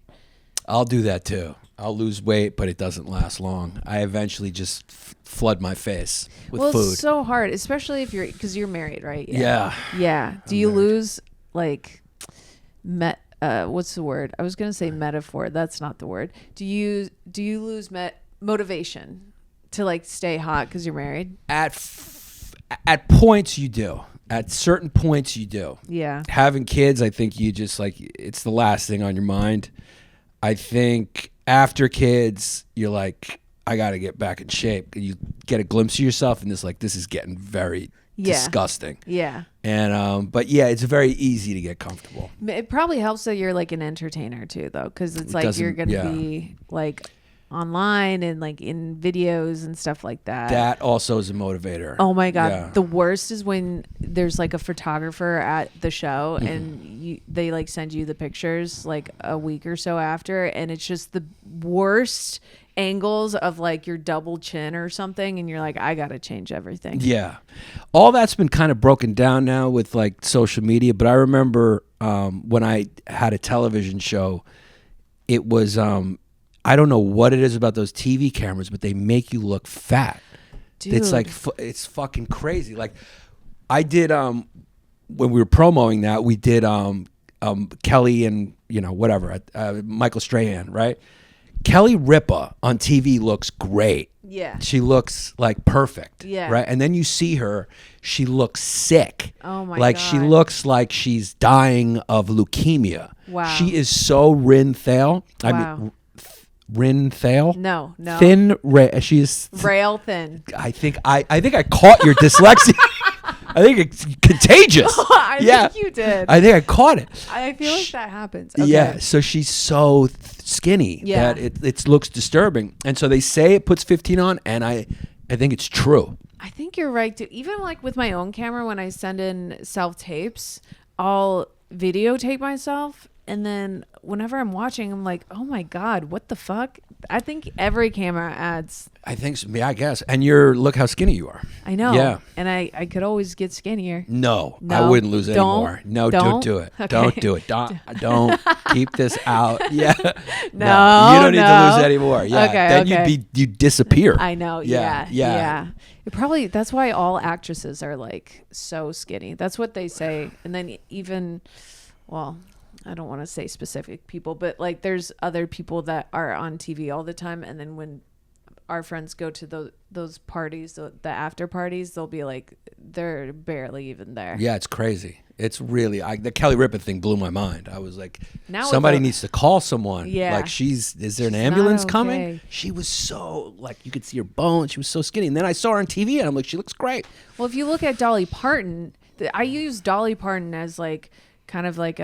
I'll do that too. I'll lose weight, but it doesn't last long. I eventually just flood my face with food. It's so hard, especially if because you're married, right? Yeah. Do you lose like what's the word? I was gonna say metaphor. That's not the word. Do you lose motivation to like stay hot because you're married? At points you do. At certain points you do. Yeah. Having kids, I think you just like, it's the last thing on your mind. I think after kids, you're like, I got to get back in shape. You get a glimpse of yourself and it's like, this is getting very disgusting. Yeah. And, but yeah, it's very easy to get comfortable. It probably helps that you're like an entertainer too, though. Cause it's like, you're going to be like online and like in videos and stuff like that. That also is a motivator. Oh my God. Yeah. The worst is when there's like a photographer at the show and they like send you the pictures like a week or so after, and it's just the worst angles of like your double chin or something, and you're like, I gotta change everything. Yeah. All that's been kind of broken down now with like social media, but I remember when I had a television show, it was I don't know what it is about those TV cameras, but they make you look fat. Dude. It's like, it's fucking crazy. Like I did, when we were promoting that, we did Kelly and, you know, whatever, Michael Strahan, right? Kelly Ripa on TV looks great. Yeah. She looks like perfect. Yeah. Right. And then you see her, she looks sick. Oh my like God. She looks like she's dying of leukemia. Wow. She is so Rin Thale. Wow. I mean, Rin Thale? No. Thin. She's Rail thin. I think I caught your dyslexia. I think it's contagious. I think you did. I think I caught it. I feel like that happens. Okay. Yeah. So she's so skinny that it looks disturbing. And so they say it puts 15 on, and I think it's true. I think you're right too. Even like with my own camera, when I send in self tapes, I'll videotape myself. And then whenever I'm watching, I'm like, oh my God, what the fuck? I think every camera adds. I think so. Yeah, I guess. And look how skinny you are. I know. Yeah. And I could always get skinnier. No, I wouldn't lose any more. No, don't do it. Okay. Don't do it. Don't keep this out. Yeah. No, you don't need to lose any more. Yeah. Okay, then you'd disappear. I know. Yeah. It probably, that's why all actresses are like so skinny. That's what they say. And then even, well, I don't want to say specific people, but like there's other people that are on TV all the time. And then when our friends go to those parties, the after parties, they'll be like, they're barely even there. Yeah, it's crazy. It's really, the Kelly Ripa thing blew my mind. I was like, now somebody needs to call someone. Yeah. Like is there an ambulance coming? She was so, like, you could see her bones. She was so skinny. And then I saw her on TV and I'm like, she looks great. Well, if you look at Dolly Parton, I use Dolly Parton as like, kind of like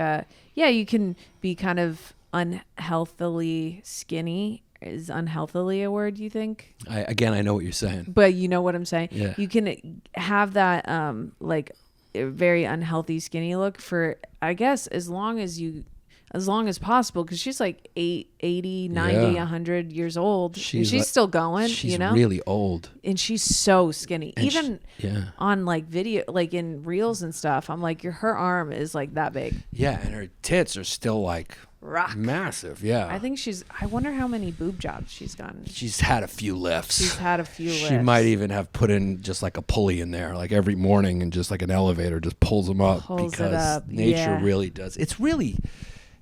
you can be kind of unhealthily skinny. Is unhealthily a word, you think? I know what you're saying. But you know what I'm saying? Yeah. You can have that like a very unhealthy skinny look for, I guess, as long as possible, because she's like 80, 90, 100 years old. She's still going, she's really old. And she's so skinny. And even on like video, like in reels and stuff, I'm like, her arm is like that big. Yeah, and her tits are still like rock massive. Yeah. I think I wonder how many boob jobs she's gotten. She's had a few lifts. She might even have put in just like a pulley in there, like every morning, and just like an elevator just pulls them up because nature really does. It's really,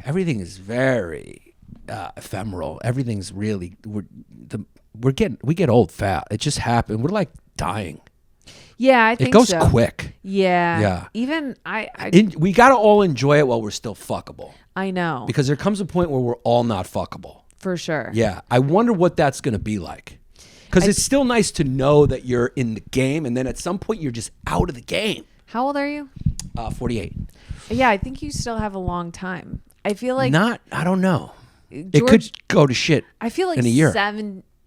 everything is very ephemeral. Everything's really, we get old fat. It just happened. We're like dying. Yeah, I think it goes quick. Yeah. Yeah. Even we got to all enjoy it while we're still fuckable. I know. Because there comes a point where we're all not fuckable. For sure. Yeah. I wonder what that's going to be like. Because it's still nice to know that you're in the game, and then at some point you're just out of the game. How old are you? 48. Yeah, I think you still have a long time. I feel like I don't know. It could go to shit. I feel like in a year.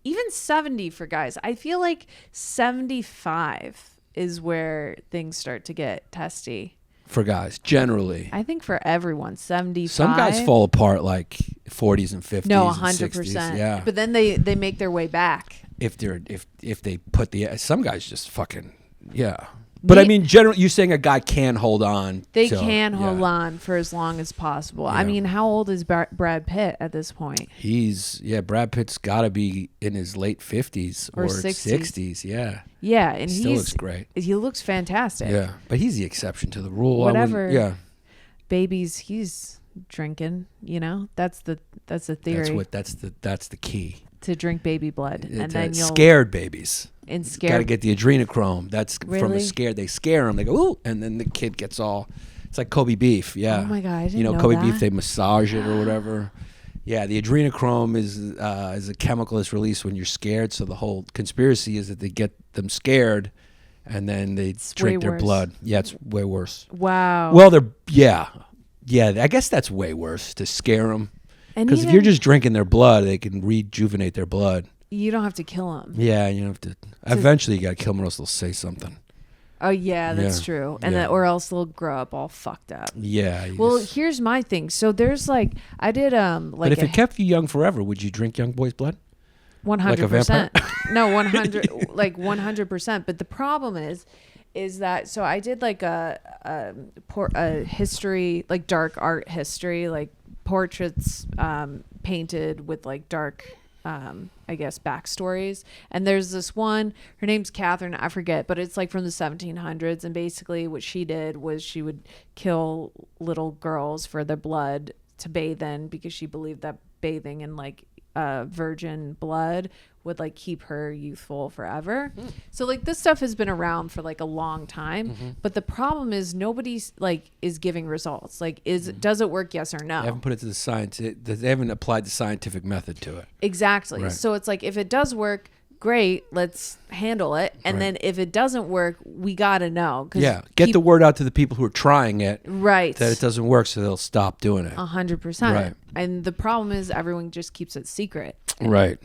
Even 70 for guys. I feel like 75 is where things start to get testy. For guys, generally. I think for everyone, 75. Some guys fall apart like 40s and 50s. No, 100%. 100%. Yeah. But then they make their way back. If they put some guys just fucking, yeah. But I mean, generally, you're saying a guy can hold on. They can hold on for as long as possible. Yeah. I mean, how old is Brad Pitt at this point? Brad Pitt's got to be in his late 50s or 60s. Yeah. Yeah, and he still looks great. He looks fantastic. Yeah, but he's the exception to the rule. Whatever. Yeah. Babies, he's drinking. You know, that's the theory. That's the key. To drink baby blood, and then you'll scared babies. And scared. Got to get the adrenochrome. That's really? From a scared. They scare them. They go ooh, and then the kid gets all. It's like Kobe beef. Yeah. Oh my god, I didn't know Kobe that. beef. They massage it or whatever. Yeah, the adrenochrome is a chemical that's released when you're scared. So the whole conspiracy is that they get them scared, and then they drink their blood. Yeah, it's way worse. Wow. Well, yeah. I guess that's way worse to scare them. Because if you're just drinking their blood, they can rejuvenate their blood. You don't have to kill them. Yeah, you don't have to. Eventually, you got to kill them or else they'll say something. Oh, yeah, that's true. And or else they'll grow up all fucked up. Yeah. Well, here's my thing. So there's like, I did But if it kept you young forever, would you drink young boys' blood? 100%. Like a vampire? No, 100, like 100%. But the problem is that, so I did like a history, like dark art history, like portraits painted with like dark I guess backstories. And there's this one, her name's Catherine, I forget, but it's like from the 1700s, and basically what she did was she would kill little girls for their blood to bathe in, because she believed that bathing in like virgin blood would like keep her youthful forever. So like this stuff has been around for like a long time, but the problem is nobody's like is giving results. Like does it work? Yes or no? They haven't put it to the science. They haven't applied the scientific method to it. Exactly. Right. So it's like if it does work, great, let's handle it. And then if it doesn't work, we gotta know. Get the word out to the people who are trying it. Right. That it doesn't work, so they'll stop doing it. 100%. Right. And the problem is everyone just keeps it secret. Right.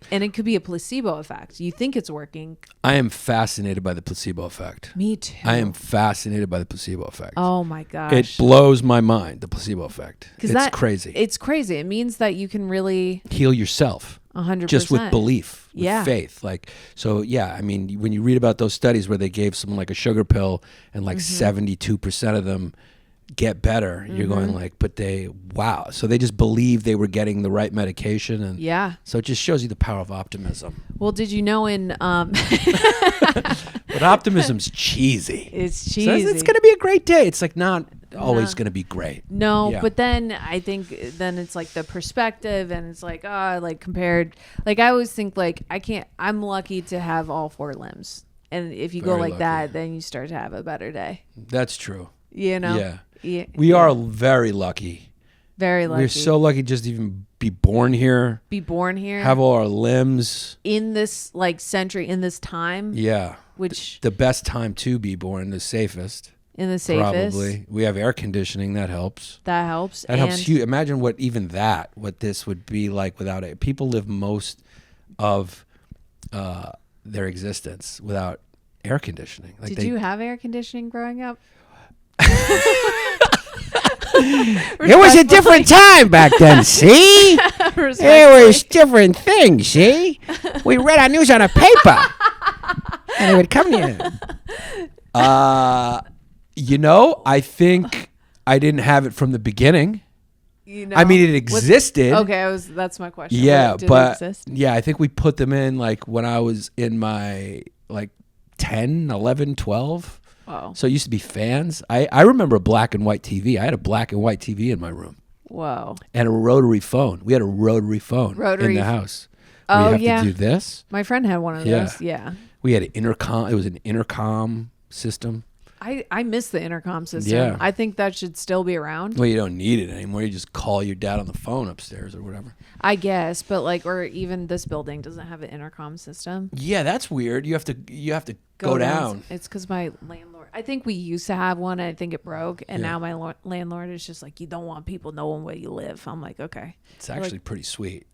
And it could be a placebo effect. You think it's working. I am fascinated by the placebo effect. Me too. I am fascinated by the placebo effect. Oh my gosh. It blows my mind, the placebo effect. It's crazy. It's crazy. It means that you can really heal yourself. 100%. Just with belief, with faith. Like, so yeah, I mean, when you read about those studies where they gave someone like a sugar pill and like 72% of them get better, you're going like, but wow. So they just believe they were getting the right medication. And so it just shows you the power of optimism. Well, did you know in... But optimism's cheesy. It's cheesy. So it's going to be a great day. It's like not always going to be great. No, but then I think then it's like the perspective and it's like, like compared, like I always think like I'm lucky to have all 4 limbs. And if you go like that, then you start to have a better day. That's true. You know? Yeah. We are very lucky. Very lucky. We're so lucky just to even be born here. Have all our limbs. In this like century, in this time. Yeah. Which. The best time to be born, the safest. In the safest. Probably. We have air conditioning. That helps. That helps. That helps you. Imagine what this would be like without it. People live most of their existence without air conditioning. Like Did you have air conditioning growing up? It was a different time back then, see? It was different things, see? We read our news on a paper. And it would come to you. I think I didn't have it from the beginning. I mean, it existed. That's my question. Yeah, Did but it exist? Yeah, I think we put them in like when I was in my like 10, 11, 12. Wow. So it used to be fans. I remember a black and white TV. I had a black and white TV in my room. Whoa. And a rotary phone. We had a rotary phone in the house. Oh, you have to do this. My friend had one of those. Yeah. We had an intercom. It was an intercom system. I miss the intercom system. Yeah. I think that should still be around. Well, you don't need it anymore. You just call your dad on the phone upstairs or whatever. I guess, but like, or even this building doesn't have an intercom system. Yeah, that's weird. You have to go down. It's because my landlord. I think we used to have one. And I think it broke, and now my landlord is just like, you don't want people knowing where you live. I'm like, okay. It's actually pretty sweet.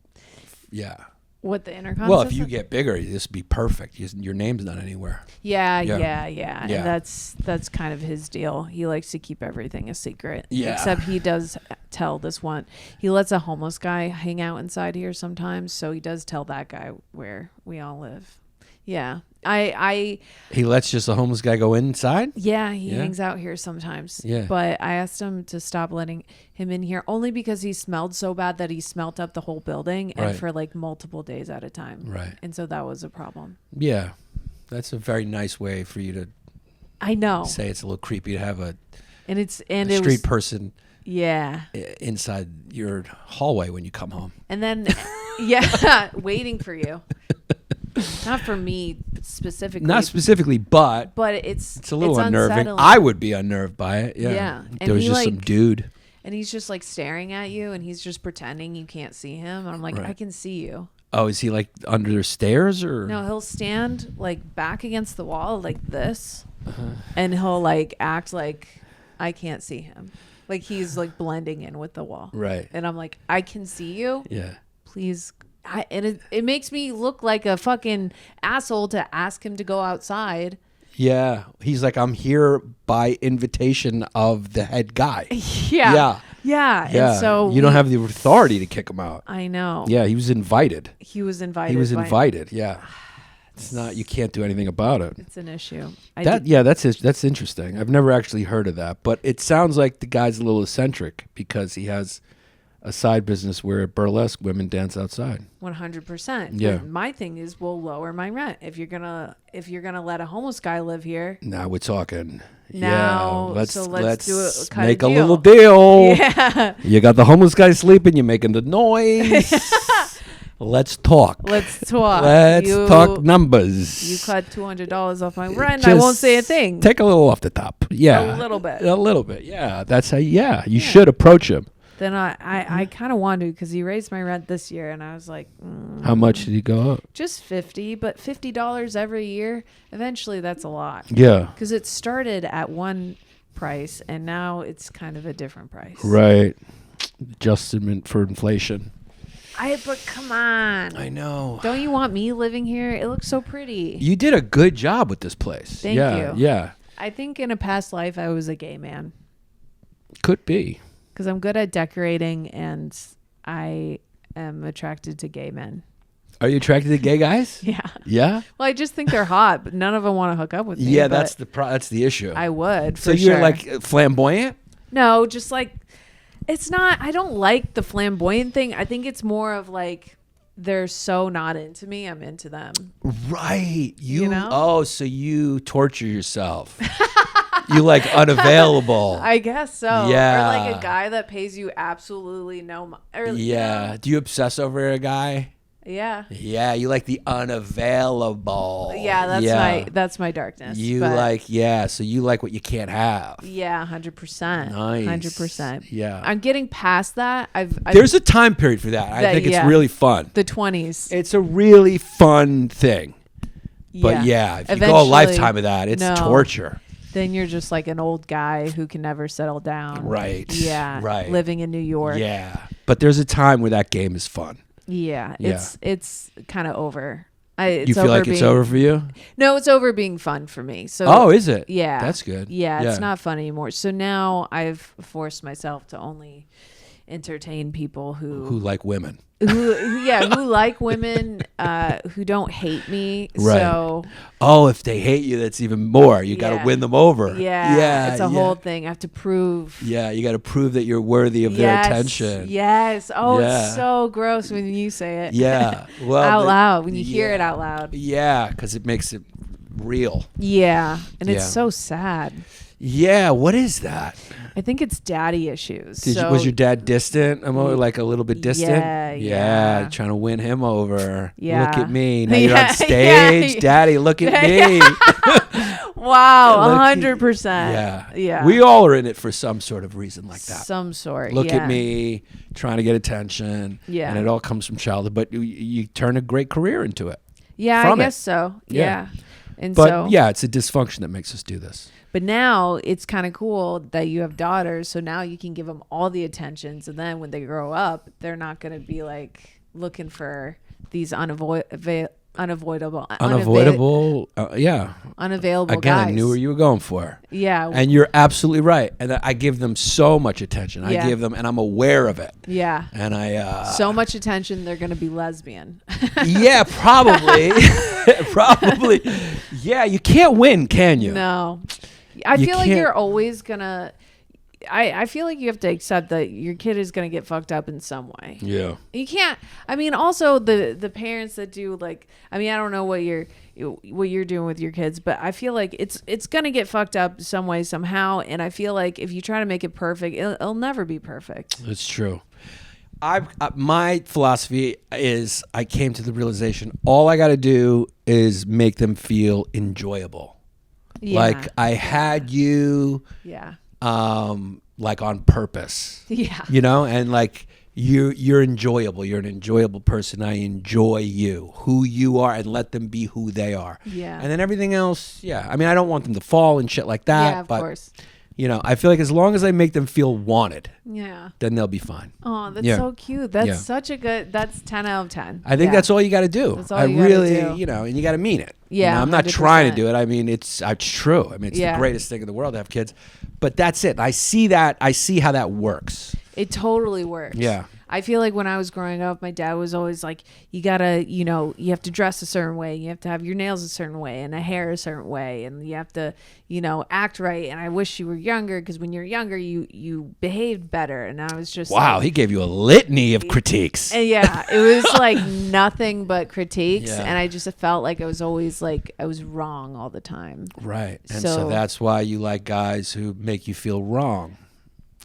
Yeah. What, the intercom Well, system? if you get bigger, this would be perfect. Your name's not anywhere. Yeah. And that's kind of his deal. He likes to keep everything a secret. Yeah. Except he does tell this one. He lets a homeless guy hang out inside here sometimes, so he does tell that guy where we all live. Yeah. He lets just a homeless guy go inside? Yeah, he hangs out here sometimes. Yeah. But I asked him to stop letting him in here only because he smelled so bad that he smelt up the whole building and for like multiple days at a time. Right. And so that was a problem. Yeah. That's a very nice way for you to say it's a little creepy to have a street person inside your hallway when you come home. And then waiting for you. Not for me specifically. Not specifically, but it's a little unnerving. unsettling. I would be unnerved by it. Yeah. Yeah. There was just some dude. And he's just like staring at you and he's just pretending you can't see him. And I'm like, I can see you. Oh, is he like under the stairs or? No, he'll stand like back against the wall like this. And he'll like act like I can't see him. Like he's like blending in with the wall. Right. And I'm like, I can see you. Yeah. Please. And it makes me look like a fucking asshole to ask him to go outside. Yeah. He's like, I'm here by invitation of the head guy. Yeah. And so you don't have the authority to kick him out. I know. Yeah. He was invited. Yeah. It's not, you can't do anything about it. It's an issue. That's interesting. I've never actually heard of that, but it sounds like the guy's a little eccentric because he has a side business where burlesque women dance outside. 100%. Yeah. But my thing is, we'll lower my rent if you're gonna let a homeless guy live here. Now we're talking. Now, let's do make a little deal. Yeah. You got the homeless guy sleeping. You're making the noise. Let's talk. Let's talk. Let's talk numbers. You cut $200 off my rent. I won't say a thing. Take a little off the top. Yeah. A little bit. A little bit. Yeah. That's how. Yeah. You should approach him. Then I kind of wanted to, because he raised my rent this year, and I was like, how much did he go up? Just 50, but $50 every year. Eventually, that's a lot. Yeah. Because it started at one price, and now it's kind of a different price. Right. Adjustment for inflation. But come on. I know. Don't you want me living here? It looks so pretty. You did a good job with this place. Thank you. Yeah. I think in a past life, I was a gay man. Could be. Because I'm good at decorating, and I am attracted to gay men. Are you attracted to gay guys? Yeah. Yeah? Well, I just think they're hot, but none of them want to hook up with me. Yeah, that's the issue. I would, so for you're sure. like flamboyant? No, just like, it's not, I don't like the flamboyant thing. I think it's more of like, they're so not into me, I'm into them. Right. You know? Oh, so you torture yourself. You like unavailable. I guess so. Yeah. Or like a guy that pays you absolutely no money. Yeah. You know? Do you obsess over a guy? Yeah. Yeah, you like the unavailable. Yeah, that's my darkness. You but so you like what you can't have. Yeah, 100%. Nice. 100%. Yeah. I'm getting past that. There's a time period for that. I think it's really fun. The 20s. It's a really fun thing. But yeah, if you go a lifetime of that, it's torture. Then you're just like an old guy who can never settle down. Right. Yeah. Right. Living in New York. Yeah. But there's a time where that game is fun. Yeah. It's kind of over. You feel like it's over for you? No, it's over being fun for me. So is it? Yeah. That's good. Yeah, it's not fun anymore. So now I've forced myself to only entertain people who like women. who like women, who don't hate me. Right. So if they hate you, that's even more. You got to win them over. Yeah. It's a whole thing. I have to prove. Yeah, you got to prove that you're worthy of their attention. Yes. Oh, it's so gross when you say it. Yeah. Well, out loud, when you hear it out loud. Yeah, because it makes it real. Yeah. And it's so sad. Yeah, what is that? I think it's daddy issues. Was your dad distant? I'm like a little bit distant. Yeah. Trying to win him over. Yeah. Look at me. Now you're on stage. Yeah. Daddy, look at me. Wow, 100%. Yeah. We all are in it for some sort of reason like that. Some sort. Look at me, trying to get attention. Yeah. And it all comes from childhood, but you turn a great career into it. Yeah, I guess so. Yeah. And it's a dysfunction that makes us do this. But now it's kind of cool that you have daughters, so now you can give them all the attentions, and then when they grow up, they're not going to be like looking for these unavailable unavailable guys. Again, I knew where you were going for. Yeah. And you're absolutely right. And I give them so much attention. I give them, and I'm aware of it. Yeah. And so much attention, they're going to be lesbian. Yeah, probably. Probably. Yeah, you can't win, can you? No. I feel like you're always going to... I feel like you have to accept that your kid is going to get fucked up in some way. Yeah. You can't. I mean, also the parents that do like. I mean, I don't know what you're doing with your kids, but I feel like it's going to get fucked up some way somehow. And I feel like if you try to make it perfect, it'll never be perfect. It's true. My philosophy is I came to the realization all I got to do is make them feel enjoyable. Yeah. Like I had you. Yeah. Like on purpose. Yeah. You know, and like you're enjoyable. You're an enjoyable person. I enjoy you, who you are, and let them be who they are. Yeah. And then everything else, I mean, I don't want them to fall and shit like that. Yeah, of course. You know, I feel like as long as I make them feel wanted, then they'll be fine. Oh, that's so cute. That's such a good. That's 10 out of 10. I think that's all you got to do. That's all you gotta do. You know, and you got to mean it. Yeah, you know, I'm not 100%. trying to do it. I mean, it's true. I mean, it's the greatest thing in the world to have kids. But that's it. I see that. I see how that works. It totally works. Yeah. I feel like when I was growing up, my dad was always like, you gotta, you have to dress a certain way. You have to have your nails a certain way and a hair a certain way. And you have to, act right. And I wish you were younger because when you're younger, you behaved better. And I was just wow, he gave you a litany of critiques. And it was like nothing but critiques. Yeah. And I just felt like I was always like, I was wrong all the time. Right. And so that's why you like guys who make you feel wrong.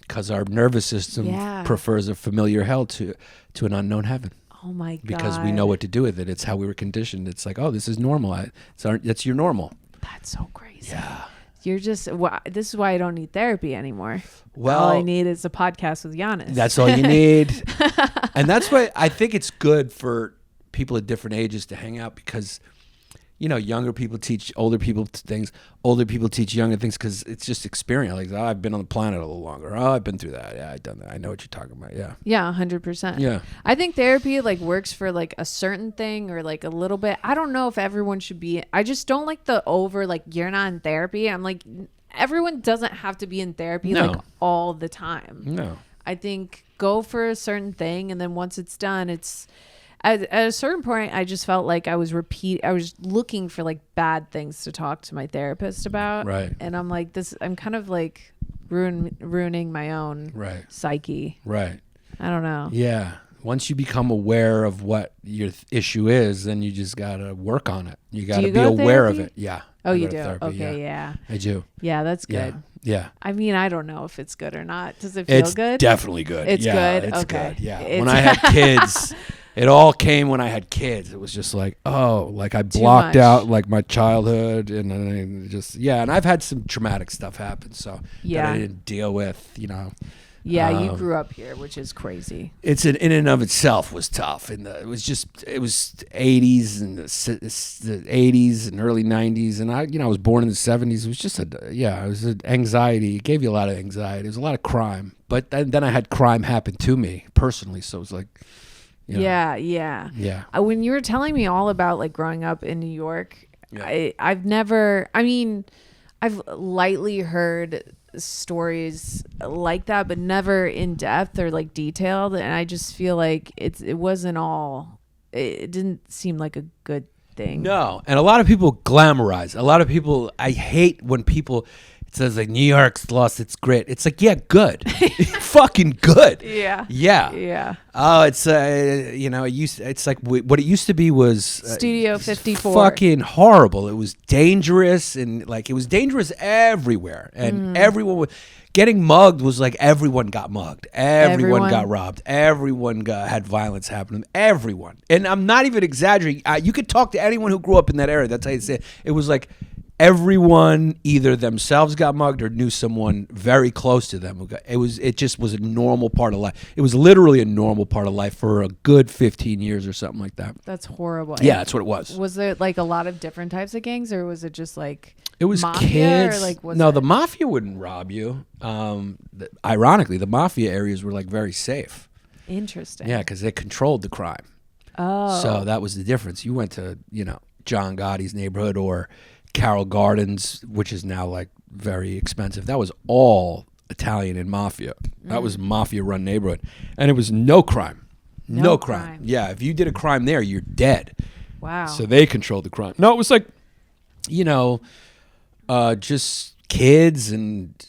Because our nervous system prefers a familiar hell to an unknown heaven. Oh Oh my God. Because we know what to do with it. It's how we were conditioned. It's like, oh, this is normal. That's your normal. That's so crazy. Yeah. You're just, this is why I don't need therapy anymore. Well, all I need is a podcast with Yannis. That's all you need. And that's why I think it's good for people at different ages to hang out, because, you know, younger people teach older people things. Older people teach younger things, because it's just experience. Like, oh, I've been on the planet a little longer. Oh, I've been through that. Yeah, I've done that. I know what you're talking about. Yeah. Yeah, 100%. Yeah. I think therapy like works for like a certain thing or like a little bit. I don't know if everyone should be. I just don't like the over like you're not in therapy. I'm like, everyone doesn't have to be in therapy like all the time. No. I think go for a certain thing, and then once it's done, it's at a certain point I just felt like I was looking for like bad things to talk to my therapist about. Right. And I'm like, I'm kind of like ruining my own psyche. Right. I don't know. Yeah. Once you become aware of what your issue is, then you just got to work on it. You got to be aware of it. Yeah. Oh, you do? Okay, yeah. I do. Yeah, that's good. Yeah. I mean, I don't know if it's good or not. Does it feel good? It's definitely good. It's good? It's okay. good. Yeah. When I had kids, it all came when I had kids. It was just like, oh, like I blocked out like my childhood, and then and I've had some traumatic stuff happen, so that I didn't deal with, you know. Yeah, you grew up here, which is crazy. It's in and of itself was tough, and it was 80s and the 80s and early 90s, and I was born in the 70s. It was just it was an anxiety. It gave you a lot of anxiety. It was a lot of crime, but then I had crime happen to me personally, so it was like, yeah. When you were telling me all about like growing up in New York, I've lightly heard stories like that, but never in depth or like detailed, and I just feel like it didn't seem like a good thing. No, and a lot of people glamorize. A lot of people, I hate when people, it says like New York's lost its grit. It's like, yeah, good. Fucking good. Yeah. Oh, it's it's like what it used to be was Studio 54. Fucking horrible. It was dangerous, and like it was dangerous everywhere, and everyone was getting mugged. Was like everyone got mugged. Everyone got robbed. Everyone had violence happening. Everyone, and I'm not even exaggerating. You could talk to anyone who grew up in that area. That's how you say it. It was like everyone either themselves got mugged or knew someone very close to them who got. It just was a normal part of life. It was literally a normal part of life for a good 15 years or something like that. That's horrible. Yeah, that's what it was. Was there like a lot of different types of gangs, or was it just like it was mafia, kids? Or like the mafia wouldn't rob you. Ironically, the mafia areas were like very safe. Interesting. Yeah, because they controlled the crime. Oh, so that was the difference. You went to John Gotti's neighborhood or Carroll Gardens, which is now like very expensive. That was all Italian and mafia. That was mafia-run neighborhood, and it was no crime. No crime. Yeah, if you did a crime there, you're dead. Wow. So they controlled the crime. No, it was like, just kids and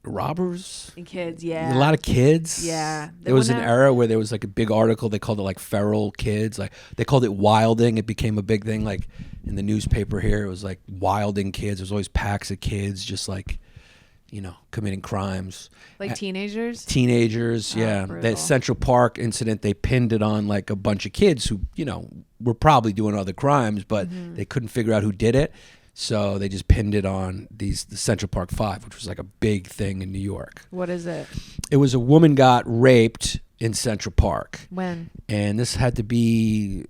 robbers. And kids, yeah. A lot of kids. Yeah. There was an era where there was like a big article. They called it like feral kids. Like they called it wilding. It became a big thing. Like in the newspaper here, it was like wilding kids. There's always packs of kids just like, committing crimes. Like teenagers? Teenagers, yeah. That Central Park incident, they pinned it on like a bunch of kids who, were probably doing other crimes, but they couldn't figure out who did it. So they just pinned it on the Central Park 5, which was like a big thing in New York. What is it? It was a woman got raped in Central Park. When? And this had to be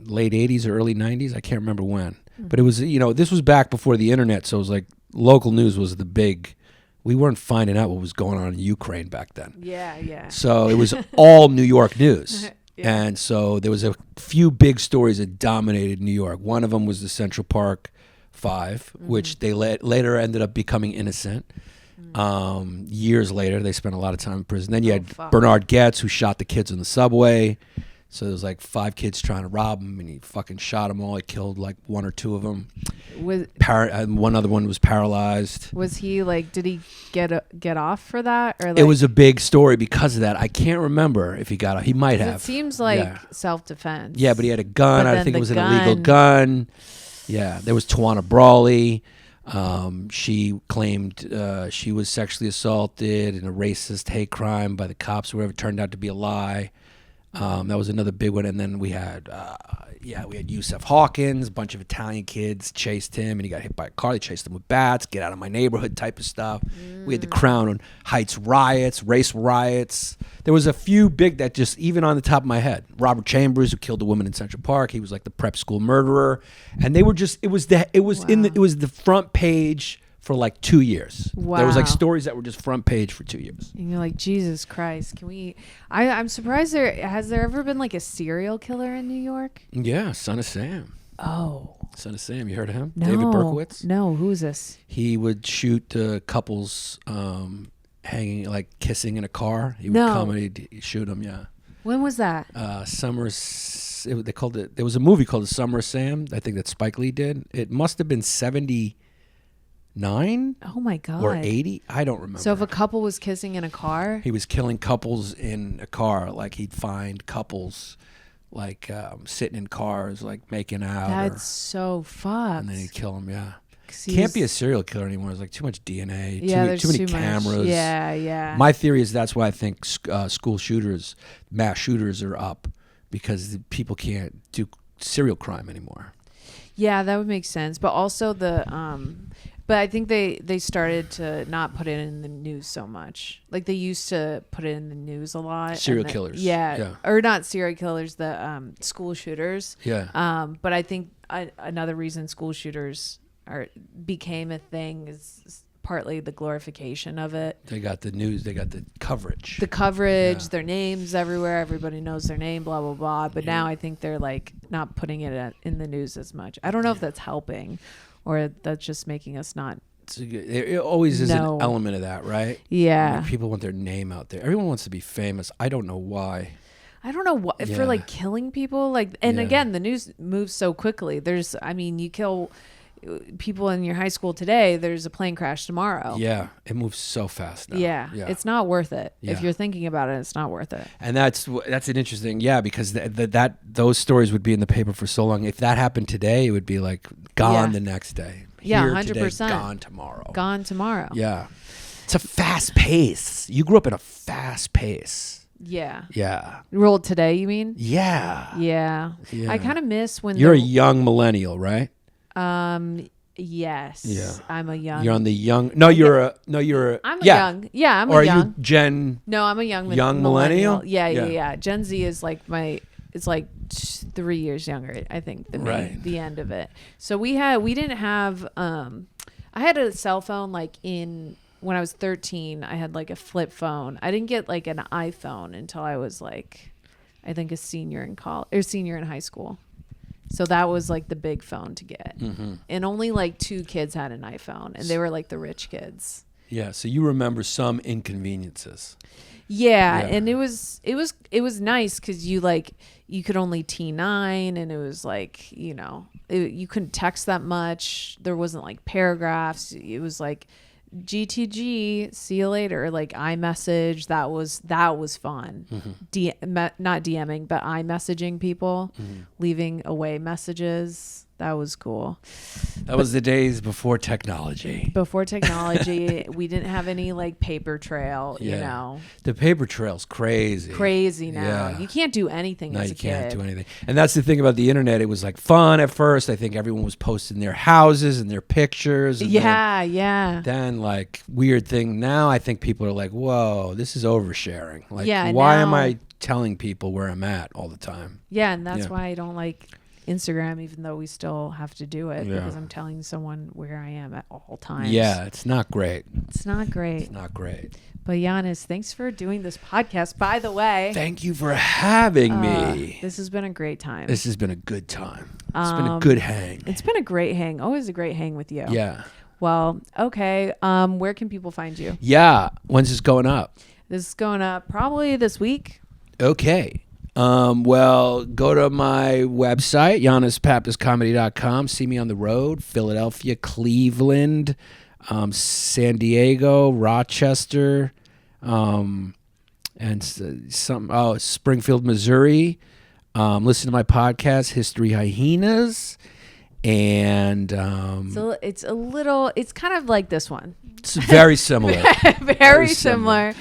late 80s or early 90s. I can't remember when. But it was, this was back before the internet. So it was like local news was the big. We weren't finding out what was going on in Ukraine back then. Yeah. So it was all New York news. Yeah. And so there was a few big stories that dominated New York. One of them was the Central Park 5, which they later ended up becoming innocent. Years later, they spent a lot of time in prison. Then you had Bernard Goetz, who shot the kids on the subway. So there was like 5 kids trying to rob him, and he fucking shot them all. He killed like 1 or 2 of them. One other one was paralyzed. Was he like? Did he get off for that? Or like, it was a big story because of that. I can't remember if he got off. He might have. It seems like self-defense. Yeah, but he had a gun. I think it was an illegal gun. Yeah, there was Tawana Brawley. She claimed she was sexually assaulted in a racist hate crime by the cops or whatever. It turned out to be a lie. That was another big one. And then we had Yusuf Hawkins, a bunch of Italian kids chased him, and he got hit by a car. They chased him with bats, get out of my neighborhood type of stuff. We had the Crown Heights riots, race riots. There was a few big that just even on the top of my head. Robert Chambers, who killed a woman in Central Park, he was like the prep school murderer, and they were just it was the front page for like 2 years. Wow. There was like stories that were just front page for 2 years. And you're like, Jesus Christ, can we? I'm surprised has there ever been like a serial killer in New York? Yeah, Son of Sam. Oh, Son of Sam. You heard of him? no, David Berkowitz. No, who is this? He would shoot couples hanging, like kissing in a car. He would No. come and he'd shoot them. Yeah. When was that? They called it. There was a movie called The Summer of Sam. I think that Spike Lee did. It must have been 79 Oh my God. or 80. I don't remember. So if a couple was kissing in a car, He was killing couples in a car. Like he'd find couples like sitting in cars, like making out. that's so fucked. And then he'd kill them. Yeah. 'Cause Can't be he's- a serial killer anymore. There's like too much DNA. Yeah, there's too many too much. cameras. Yeah. My theory is that's why I think school shooters, mass shooters are up, because people can't do serial crime anymore. Yeah, that would make sense. But also but I think they started to not put it in the news so much. Like they used to put it in the news a lot. Serial killers. Yeah. Or not serial killers, the school shooters. Yeah. But I think another reason school shooters became a thing is partly the glorification of it. They got the news. They got the coverage. Yeah. Their names everywhere. Everybody knows their name, blah, blah, blah. But now I think they're like not putting it in the news as much. I don't know if that's helping or that's just making us not. It always is an element of that, right? Yeah. Like people want their name out there. Everyone wants to be famous. I don't know why. I don't know what for like killing people. Like, and again, the news moves so quickly. You kill people in your high school today, there's a plane crash tomorrow. Yeah, it moves so fast now. Yeah. It's not worth it. Yeah. If you're thinking about it, it's not worth it. And that's an interesting, because those stories would be in the paper for so long. If that happened today, it would be like gone the next day. Yeah, Here 100%. Today, gone tomorrow. Gone tomorrow. Yeah. It's a fast pace. You grew up in a fast pace. Yeah. Yeah. Rolled today, you mean? Yeah. Yeah. Yeah. I kind of miss when you're a young millennial, right? Yes. Yeah. I'm a young. You're on the young. No, you're a. I'm a young. Yeah, I'm or a young. Are you Gen? No, I'm a young millennial? Yeah. Gen Z is like it's like 3 years younger, I think, than me, the end of it. So we didn't have I had a cell phone like when I was 13. I had like a flip phone. I didn't get like an iPhone until I was like, I think a senior in college or senior in high school. So that was like the big phone to get. Mm-hmm. And only like 2 kids had an iPhone, and they were like the rich kids. Yeah, so you remember some inconveniences. Yeah. And it was nice because you could only T9, and it was like, you couldn't text that much. There wasn't like paragraphs. It was like GTG, see you later, like iMessage. That was fun. Mm-hmm. Not DMing, but iMessaging people, leaving away messages. That was cool. That was the days before technology. We didn't have any like paper trail, The paper trail's crazy. Crazy now. Yeah. You can't do anything as a kid. No, you can't do anything. And that's the thing about the internet. It was like fun at first. I think everyone was posting their houses and their pictures. And Then like weird thing. Now I think people are like, whoa, this is oversharing. Like, why am I telling people where I'm at all the time? Yeah, and that's why I don't like Instagram, even though we still have to do it, because I'm telling someone where I am at all times. Yeah, it's not great. It's not great. But Yannis, thanks for doing this podcast, by the way. Thank you for having me. This has been a great time. This has been a good time. It's been a good hang. It's been a great hang. Always a great hang with you. Yeah. Well, okay. Where can people find you? Yeah. When's this going up? This is going up probably this week. Okay. Well, go to my website, yannispappascomedy.com. See me on the road, Philadelphia, Cleveland, San Diego, Rochester, and Springfield, Missouri. Listen to my podcast, History Hyenas. And so it's kind of like this one. It's very similar. Very similar.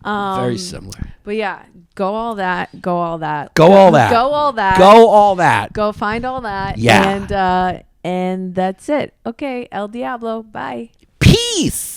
Very similar. But yeah, go all that. Go all that. Go all that. Go all that. Go find all that. Yeah. And that's it. Okay, El Diablo. Bye. Peace.